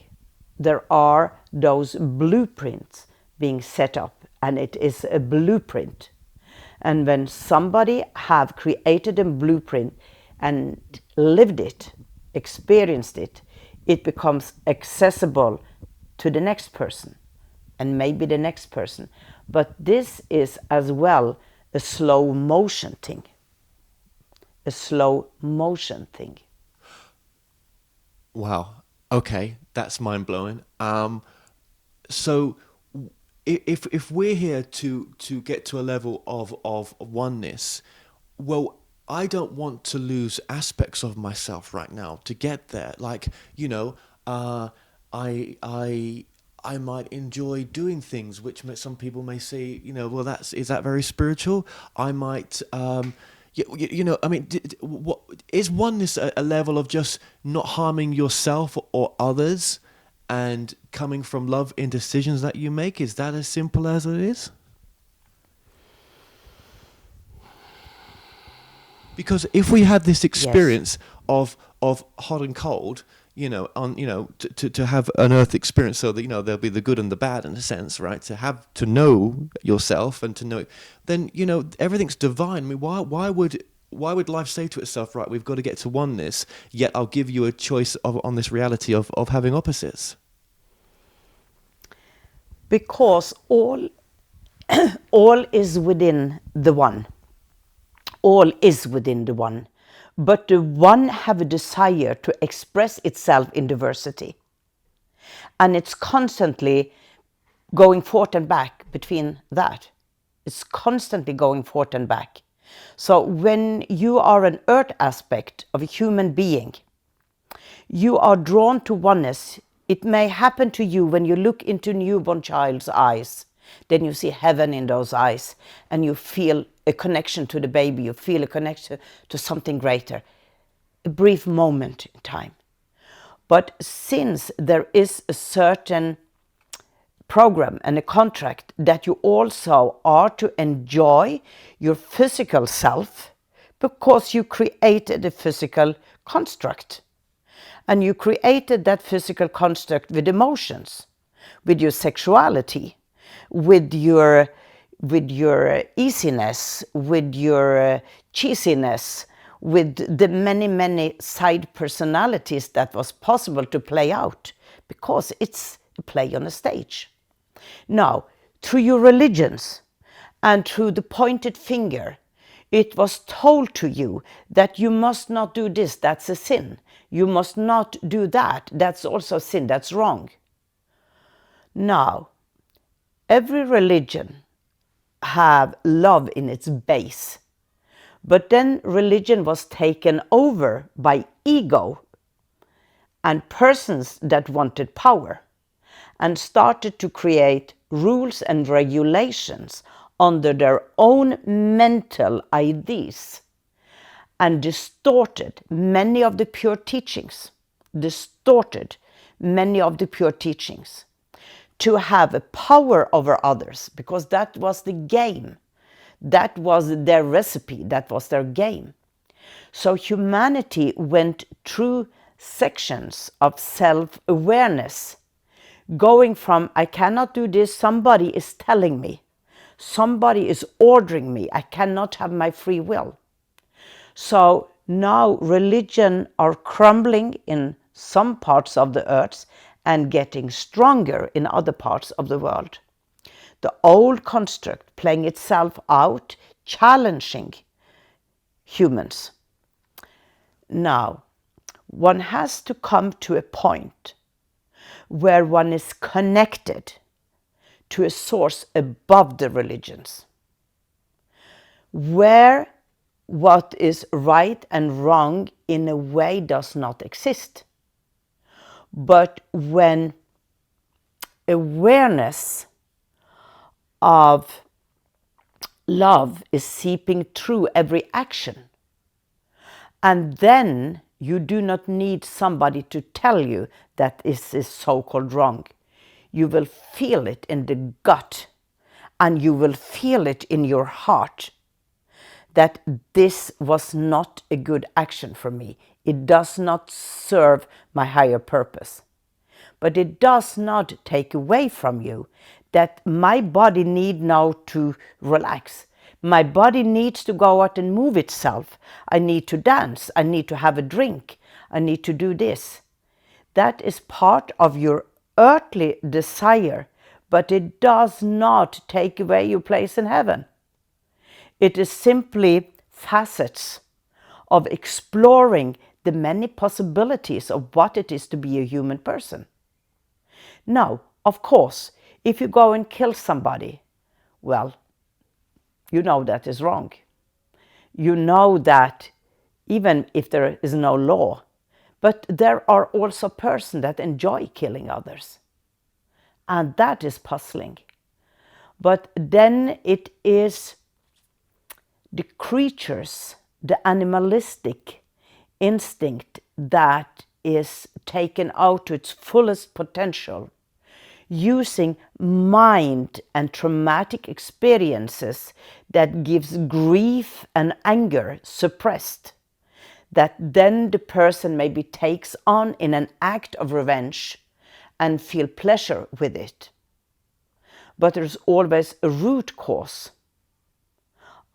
There are those blueprints being set up, and it is a blueprint. And when somebody have created a blueprint and lived it, experienced it, it becomes accessible to the next person and maybe the next person. But this is as well a slow motion thing. A slow motion thing. Wow. Okay, that's mind blowing. So if we're here to get to a level of oneness, well, I don't want to lose aspects of myself right now to get there. Like, you know, I might enjoy doing things which some people may say, you know, well, is that very spiritual? I might, you know, I mean, what is oneness a level of just not harming yourself or others and coming from love in decisions that you make? Is that as simple as it is? Because if we had this experience of hot and cold, you know, to have an earth experience, so that, you know, there'll be the good and the bad in a sense, right? To know yourself and to know, then, you know, everything's divine. I mean, why would life say to itself, right, we've got to get to oneness, yet I'll give you a choice on this reality of having opposites? Because all is within the one. All is within the one. But the one have a desire to express itself in diversity. And it's constantly going forth and back between that. It's constantly going forth and back. So when you are an earth aspect of a human being, you are drawn to oneness. It may happen to you when you look into a newborn child's eyes. Then you see heaven in those eyes, and you feel a connection to the baby. You feel a connection to something greater. A brief moment in time. But since there is a certain program and a contract that you also are to enjoy your physical self, because you created a physical construct. And you created that physical construct with emotions, with your sexuality, with your easiness, with your cheesiness, with the many side personalities that was possible to play out, because it's a play on a stage. Now, through your religions and through the pointed finger, it was told to you that you must not do this, that's a sin. You must not do that, that's also sin, that's wrong. Now, every religion have love in its base. But then religion was taken over by ego and persons that wanted power and started to create rules and regulations under their own mental ideas and distorted many of the pure teachings. To have a power over others, because that was the game. That was their recipe, that was their game. So humanity went through sections of self-awareness, going from I cannot do this, somebody is telling me, somebody is ordering me, I cannot have my free will. So now religion are crumbling in some parts of the earth and getting stronger in other parts of the world. The old construct playing itself out, challenging humans. Now, one has to come to a point where one is connected to a source above the religions, where what is right and wrong in a way does not exist. But when awareness of love is seeping through every action, and then you do not need somebody to tell you that this is so-called wrong. You will feel it in the gut, and you will feel it in your heart that this was not a good action for me. It does not serve my higher purpose. But it does not take away from you that my body need now to relax. My body needs to go out and move itself. I need to dance. I need to have a drink. I need to do this. That is part of your earthly desire, but it does not take away your place in heaven. It is simply facets of exploring the many possibilities of what it is to be a human person. Now, of course, if you go and kill somebody, well, you know that is wrong. You know that even if there is no law, but there are also persons that enjoy killing others. And that is puzzling. But then it is the creatures, the animalistic instinct that is taken out to its fullest potential, using mind and traumatic experiences that gives grief and anger suppressed, that then the person maybe takes on in an act of revenge and feel pleasure with it. But there's always a root cause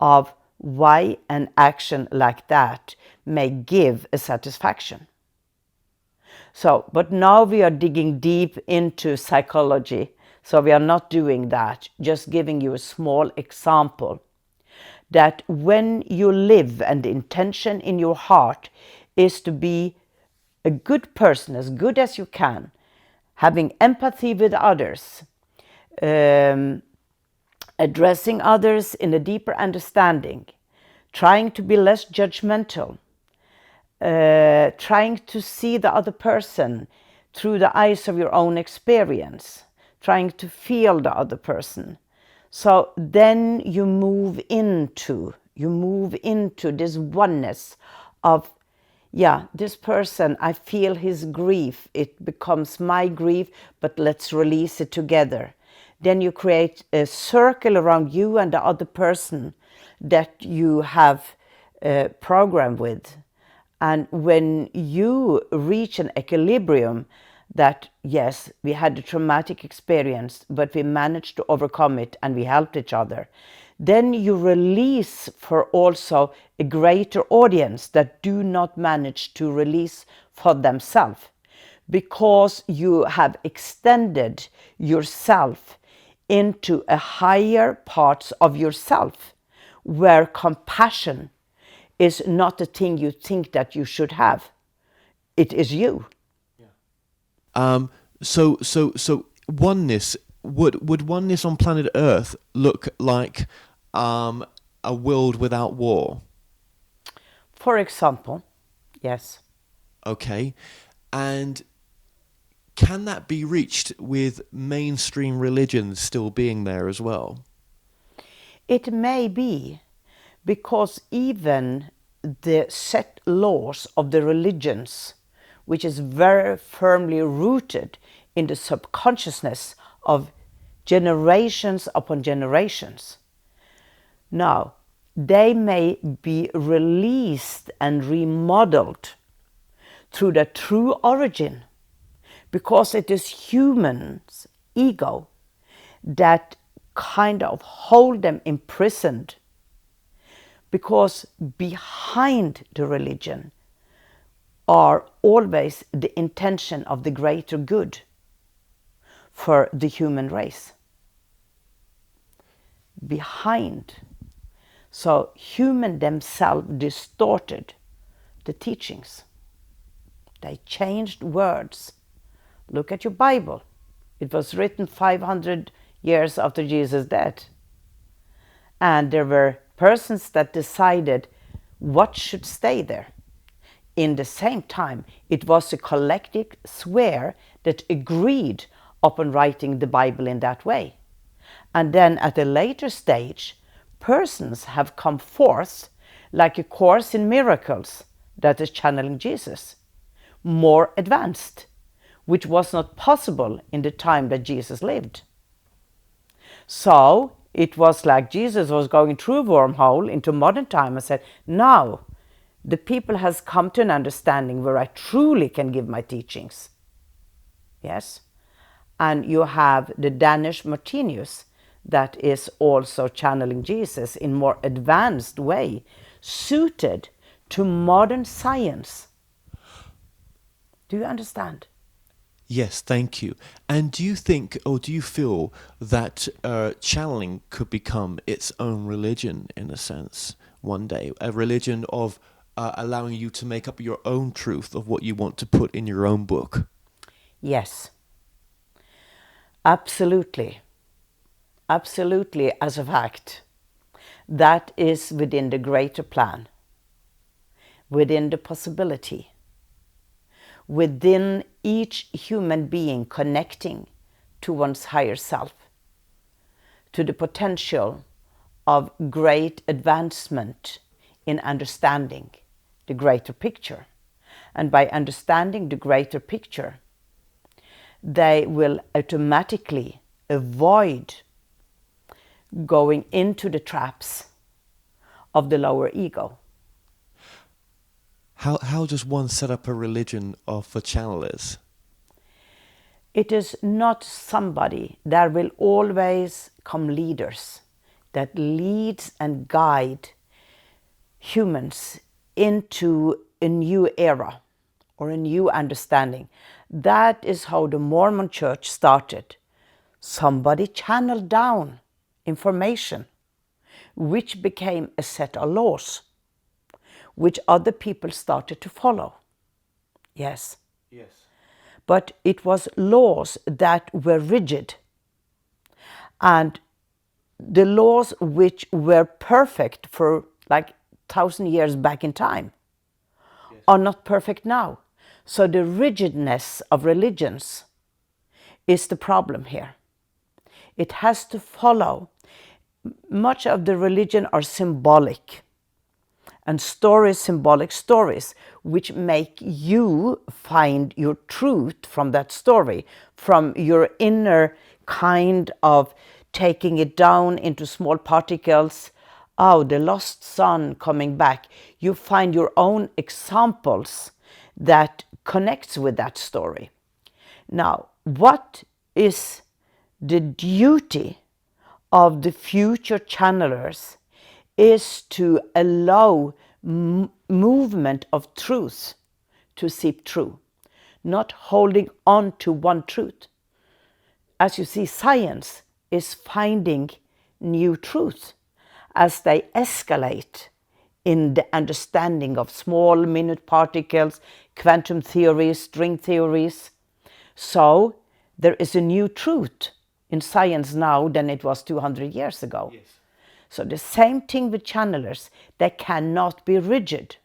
of why an action like that may give a satisfaction. So, but now we are digging deep into psychology, so we are not doing that, just giving you a small example that when you live and the intention in your heart is to be a good person, as good as you can, having empathy with others, addressing others in a deeper understanding, trying to be less judgmental, trying to see the other person through the eyes of your own experience, trying to feel the other person. So then you move into this oneness of, yeah, this person, I feel his grief. It becomes my grief, but let's release it together. Then you create a circle around you and the other person that you have a program with. And when you reach an equilibrium that, yes, we had a traumatic experience, but we managed to overcome it and we helped each other, then you release for also a greater audience that do not manage to release for themselves, because you have extended yourself into a higher parts of yourself, where compassion is not a thing you think that you should have. It is you. So oneness, would oneness on planet Earth look like a world without war? For example, yes. Okay. And can that be reached with mainstream religions still being there as well? It may be, because even the set laws of the religions, which is very firmly rooted in the subconsciousness of generations upon generations, now they may be released and remodeled through the true origin, because it is humans' ego that kind of hold them imprisoned, because behind the religion are always the intention of the greater good for the human race. Behind. So human themselves distorted the teachings. They changed words. Look at your Bible. It was written 500 years after Jesus' death. And there were persons that decided what should stay there. In the same time, it was a collective swear that agreed upon writing the Bible in that way. And then at a later stage, persons have come forth, like A Course in Miracles, that is channeling Jesus, more advanced, which was not possible in the time that Jesus lived. So it was like Jesus was going through a wormhole into modern time and said, now the people has come to an understanding where I truly can give my teachings. Yes. And you have the Danish Martinius that is also channeling Jesus in more advanced way, suited to modern science. Do you understand? Yes, thank you. And do you think, or do you feel that channeling could become its own religion in a sense one day? A religion of allowing you to make up your own truth of what you want to put in your own book? Yes. Absolutely. Absolutely, as a fact. That is within the greater plan, within the possibility, within each human being connecting to one's higher self, to the potential of great advancement in understanding the greater picture. And by understanding the greater picture, they will automatically avoid going into the traps of the lower ego. How does one set up a religion for channelers? It is not somebody. There will always come leaders that leads and guide humans into a new era or a new understanding. That is how the Mormon Church started. Somebody channeled down information, which became a set of laws, which other people started to follow. Yes. Yes. But it was laws that were rigid. And the laws which were perfect for like 1,000 years back in time are not perfect now. So the rigidness of religions is the problem here. It has to follow. Much of the religion are symbolic, and stories, symbolic stories, which make you find your truth from that story, from your inner kind of taking it down into small particles. Oh, the lost son coming back. You find your own examples that connects with that story. Now, what is the duty of the future channelers is to allow movement of truth to seep through, not holding on to one truth. As you see, science is finding new truth as they escalate in the understanding of small minute particles, quantum theories, string theories. So there is a new truth in science now than it was 200 years ago. Yes. So the same thing with channelers. They cannot be rigid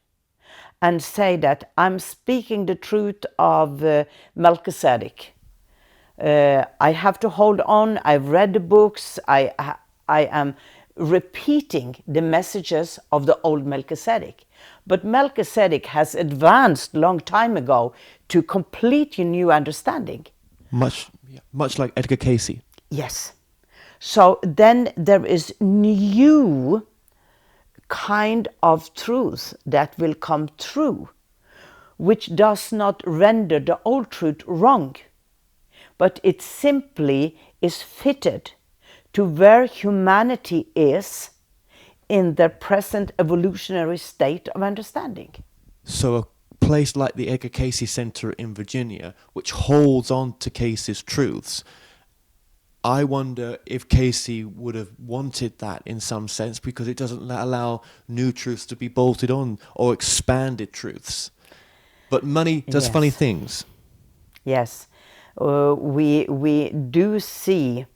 and say that I'm speaking the truth of Melchizedek. I have to hold on. I've read the books. I am repeating the messages of the old Melchizedek. But Melchizedek has advanced long time ago to complete your new understanding. Much like Edgar Casey. Yes. So then there is new kind of truth that will come true, which does not render the old truth wrong, but it simply is fitted to where humanity is in their present evolutionary state of understanding. So a place like the Edgar Casey Center in Virginia, which holds on to Casey's truths, I wonder if Casey would have wanted that in some sense, because it doesn't allow new truths to be bolted on or expanded truths. But money does Yes. funny things. Yes, we do see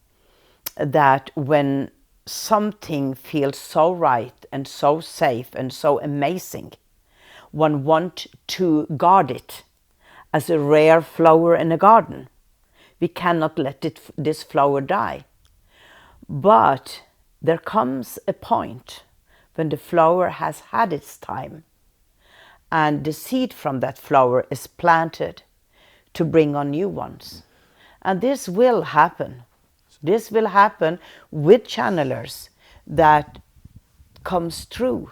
that when something feels so right and so safe and so amazing, one wants to guard it as a rare flower in a garden. We cannot let this flower die. But there comes a point when the flower has had its time and the seed from that flower is planted to bring on new ones. And this will happen. This will happen with channelers that comes through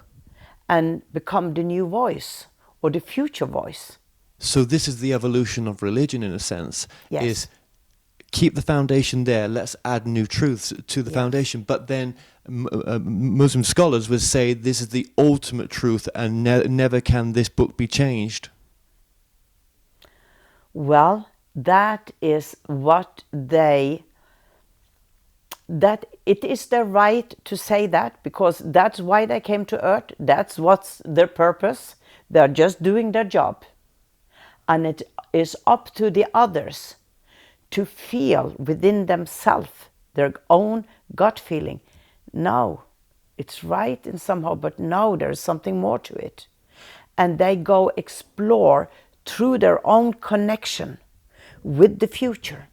and become the new voice or the future voice. So this is the evolution of religion in a sense, Yes. is keep the foundation there, let's add new truths to the foundation. But then Muslim scholars would say this is the ultimate truth and never can this book be changed. Well, that is what that it is their right to say that, because that's why they came to Earth. That's what's their purpose. They're just doing their job. And it is up to the others to feel within themselves their own gut feeling. No, it's right in somehow, but no, there's something more to it. And they go explore through their own connection with the future,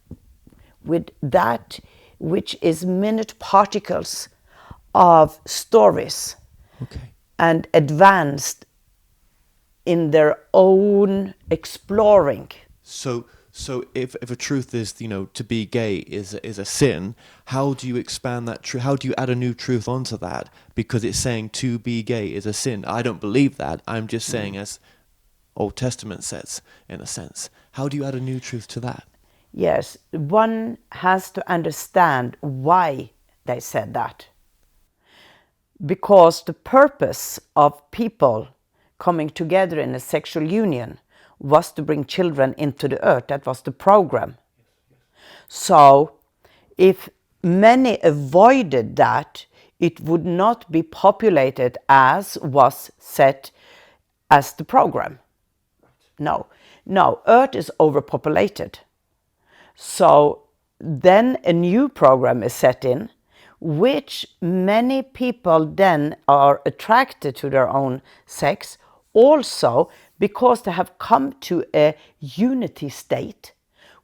with that which is minute particles of stories, and advanced in their own exploring. So if a truth is, to be gay is a sin, how do you expand that truth? How do you add a new truth onto that? Because it's saying to be gay is a sin. I don't believe that. I'm just saying as Old Testament says, in a sense. How do you add a new truth to that? Yes, one has to understand why they said that. Because the purpose of people coming together in a sexual union was to bring children into the earth. That was the program. So if many avoided that, it would not be populated as was set as the program. No, Earth is overpopulated. So then a new program is set in, which many people then are attracted to their own sex, also because they have come to a unity state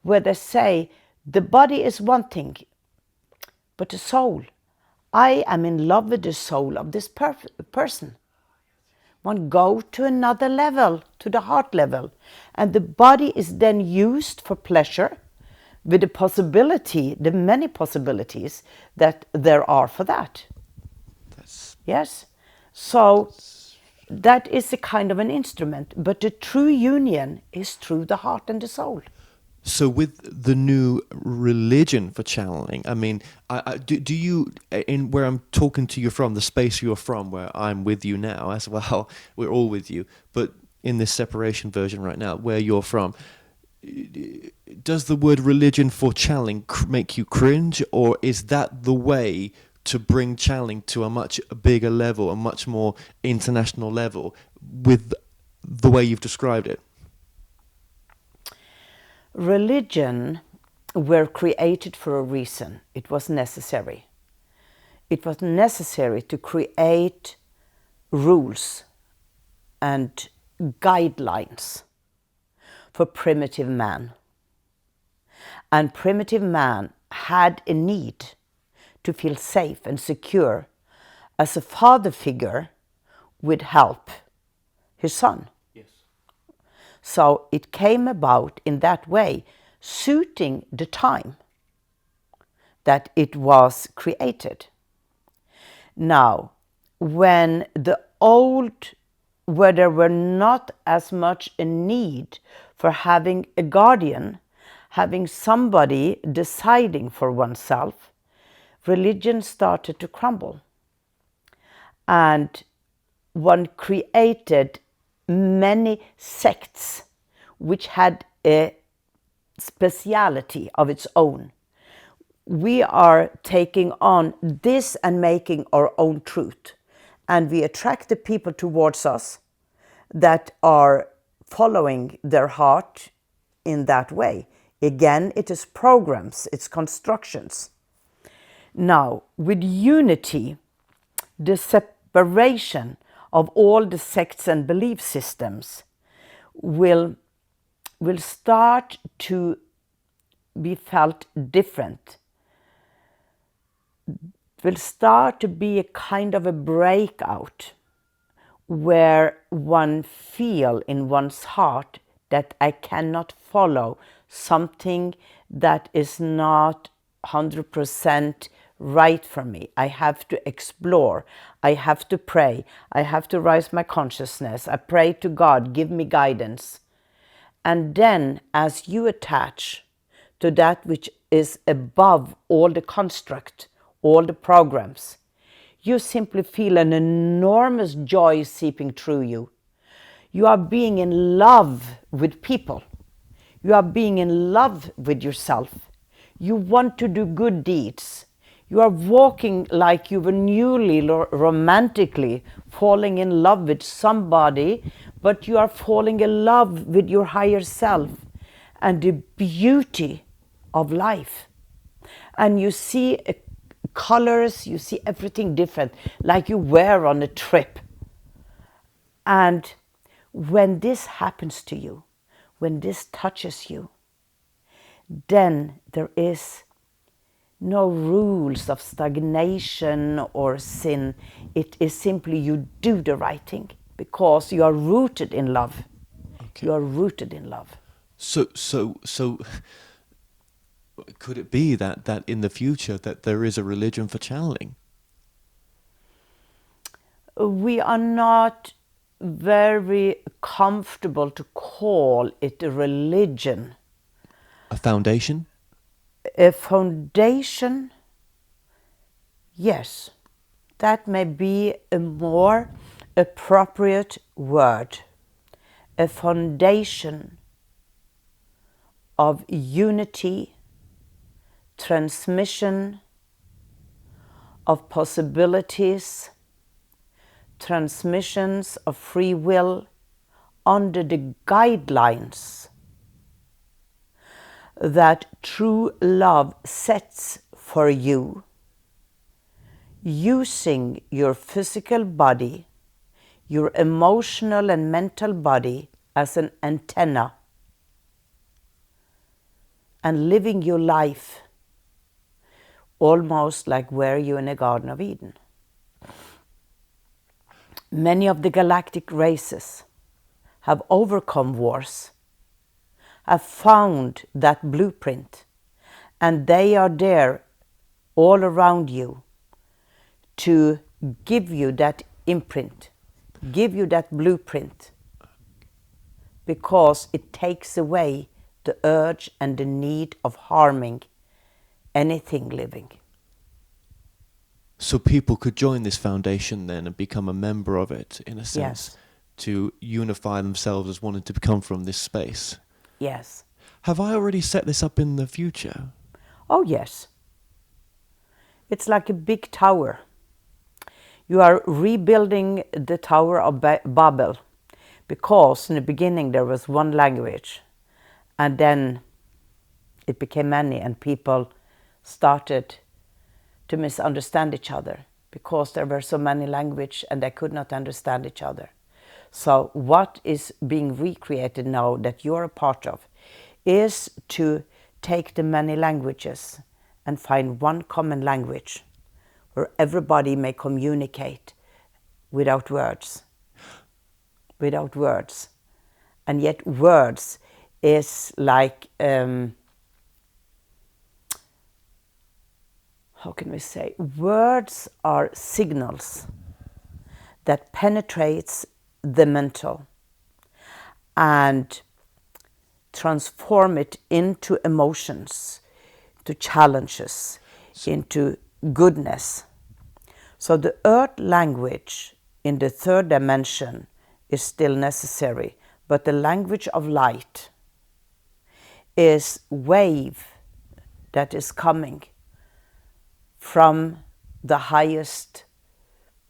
where they say the body is one thing, but the soul, I am in love with the soul of this person. One go to another level, to the heart level, and the body is then used for pleasure, with the possibility, the many possibilities that there are for that. Yes, so that is a kind of an instrument, but the true union is through the heart and the soul. So with the new religion for channeling, I mean, do you, in where I'm talking to you from, the space you're from, where I'm with you now as well, we're all with you, but in this separation version right now, where you're from, does the word religion for channeling make you cringe, or is that the way to bring channeling to a much bigger level, a much more international level, with the way you've described it? Religion were created for a reason. It was necessary. It was necessary to create rules and guidelines for primitive man. And primitive man had a need to feel safe and secure as a father figure would help his son. Yes. So it came about in that way, suiting the time that it was created. Now, when where there were not as much a need for having a guardian, having somebody deciding for oneself, religion started to crumble. And one created many sects which had a speciality of its own. We are taking on this and making our own truth. And we attract the people towards us that are following their heart in that way. Again, it is programs, it's constructions. Now, with unity, the separation of all the sects and belief systems will start to be felt different. Will start to be a kind of a breakout where one feel in one's heart that I cannot follow something that is not 100% right for me. I have to explore. I have to pray. I have to raise my consciousness. I pray to God, give me guidance. And then as you attach to that which is above all the construct, all the programs, you simply feel an enormous joy seeping through you. You are being in love with people. You are being in love with yourself. You want to do good deeds. You are walking like you were newly romantically falling in love with somebody, but you are falling in love with your higher self and the beauty of life. And you see colors, you see everything different, like you were on a trip. And when this happens to you, when this touches you, then there is no rules of stagnation or sin. It is simply you do the right thing because you are rooted in love. Okay. You are rooted in love. So could it be that in the future that there is a religion for channeling? We are not very comfortable to call it a religion. A foundation? A foundation, yes, that may be a more appropriate word. A foundation of unity, transmission of possibilities, transmissions of free will under the guidelines that true love sets for you, using your physical body, your emotional and mental body as an antenna, and living your life almost like were you in a Garden of Eden. Many of the galactic races have overcome wars, have found that blueprint, and they are there all around you to give you that imprint, give you that blueprint, because it takes away the urge and the need of harming anything living. So people could join this foundation then and become a member of it, in a sense, Yes. to unify themselves as wanting to come from this space. Yes. Have I already set this up in the future? Oh, yes. It's like a big tower. You are rebuilding the Tower of Babel, because in the beginning there was one language, and then it became many, and people started to misunderstand each other because there were so many languages and they could not understand each other. So what is being recreated now that you're a part of is to take the many languages and find one common language where everybody may communicate without words. Without words. And yet words is like, how can we say? Words are signals that penetrates the mental and transform it into emotions, to challenges, into goodness. So the earth language in the third dimension is still necessary, but the language of light is wave that is coming from the highest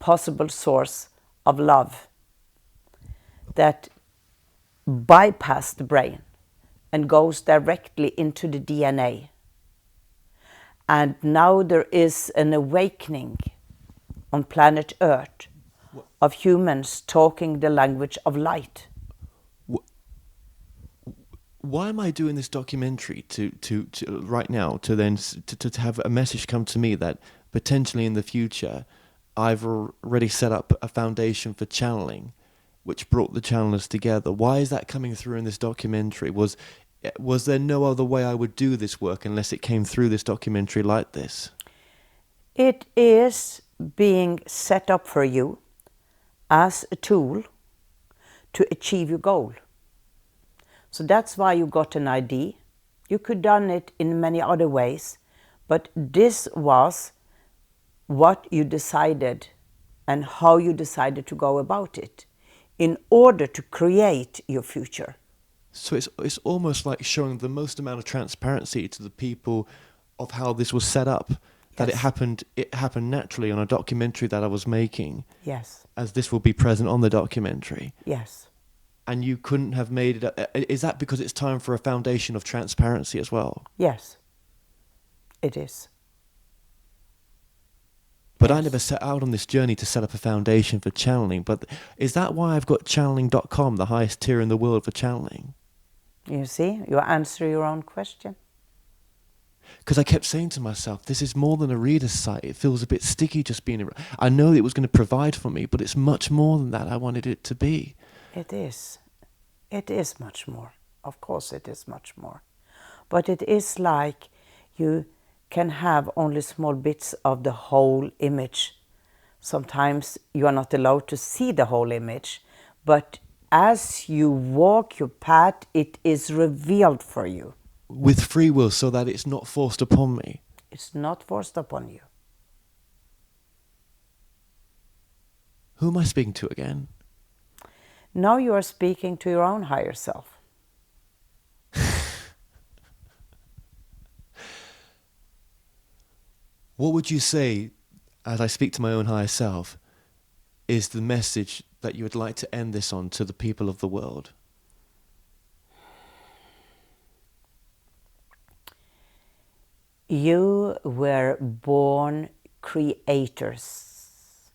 possible source of love that bypass the brain and goes directly into the DNA. And now there is an awakening on planet Earth of humans talking the language of light. Why am I doing this documentary to right now to then to have a message come to me that potentially in the future I've already set up a foundation for channeling, which brought the channelers together? Why is that coming through in this documentary? Was there no other way I would do this work unless it came through this documentary like this? It is being set up for you as a tool to achieve your goal. So that's why you got an ID. You could have done it in many other ways, but this was what you decided and how you decided to go about it in order to create your future. So it's almost like showing the most amount of transparency to the people of how this was set up. That Yes. it happened naturally on a documentary that I was making. Yes. As this will be present on the documentary. Yes. And you couldn't have made it. Is that because it's time for a foundation of transparency as well? Yes. It is. But Yes. I never set out on this journey to set up a foundation for channeling. But is that why I've got channeling.com, the highest tier in the world for channeling? You see, you answer your own question. Because I kept saying to myself, this is more than a reader's site. It feels a bit sticky just being I know it was going to provide for me, but it's much more than that I wanted it to be. It is. It is much more. Of course it is much more. But it is like you can have only small bits of the whole image. Sometimes you are not allowed to see the whole image, but as you walk your path, it is revealed for you. With free will, so that it's not forced upon me. It's not forced upon you. Who am I speaking to again? Now you are speaking to your own higher self. What would you say, as I speak to my own higher self, is the message that you would like to end this on to the people of the world? You were born creators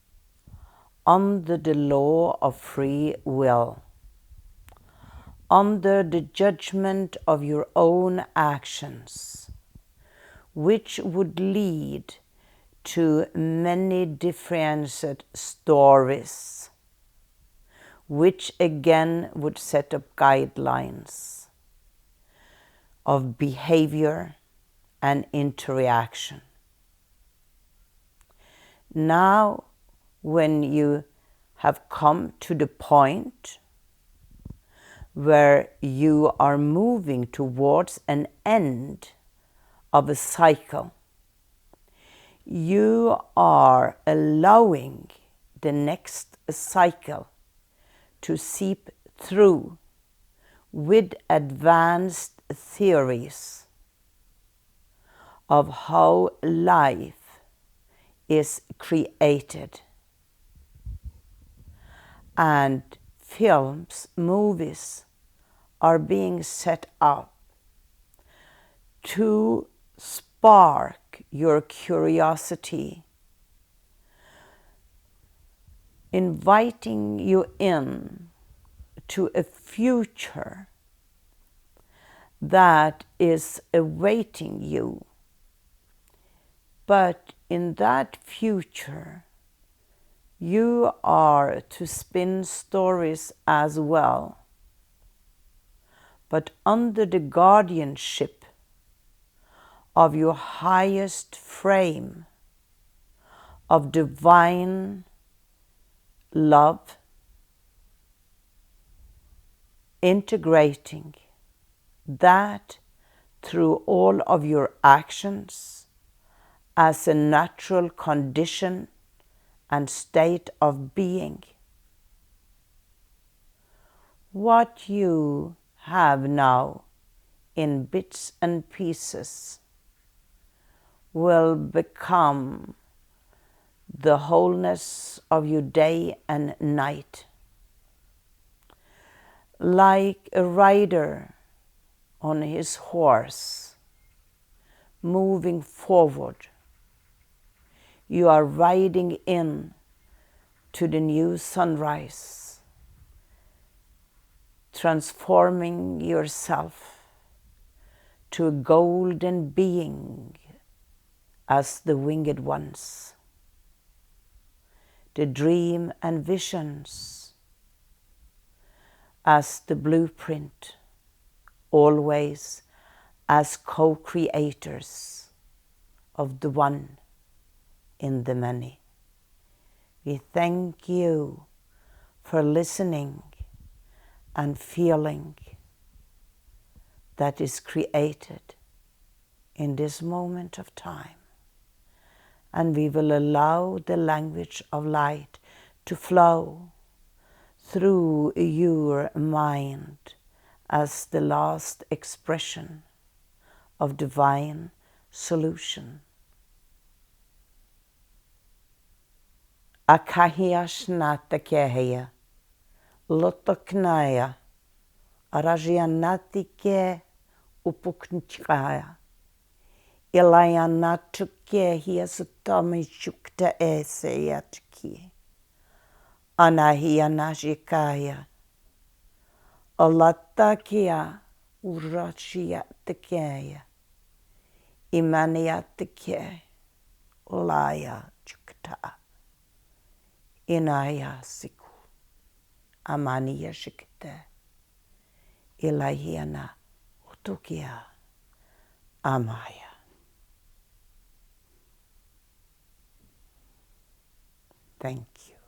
under the law of free will, under the judgment of your own actions, which would lead to many different stories, which again would set up guidelines of behavior and interaction. Now, when you have come to the point where you are moving towards an end of a cycle, you are allowing the next cycle to seep through with advanced theories of how life is created. And films, movies are being set up to spark your curiosity, inviting you in to a future that is awaiting you. But in that future, you are to spin stories as well, but under the guardianship of your highest frame of divine love, integrating that through all of your actions as a natural condition and state of being. What you have now in bits and pieces will become the wholeness of your day and night. Like a rider on his horse moving forward, you are riding in to the new sunrise, transforming yourself to a golden being as the winged ones. The dream and visions as the blueprint, always as co-creators of the one in the many. We thank you for listening and feeling that is created in this moment of time. And we will allow the language of light to flow through your mind as the last expression of divine solution. Akahia shnata kehia, lotoknaya, arajianatike upuknchaya, ilayanatuke hiasutamichukta eseyatki, anahianajikaya, alatakia urashiatakaya, imaniatike ulaya chukta. Inaya siku amaniya shikte ilahiana utukia amaya. Thank you.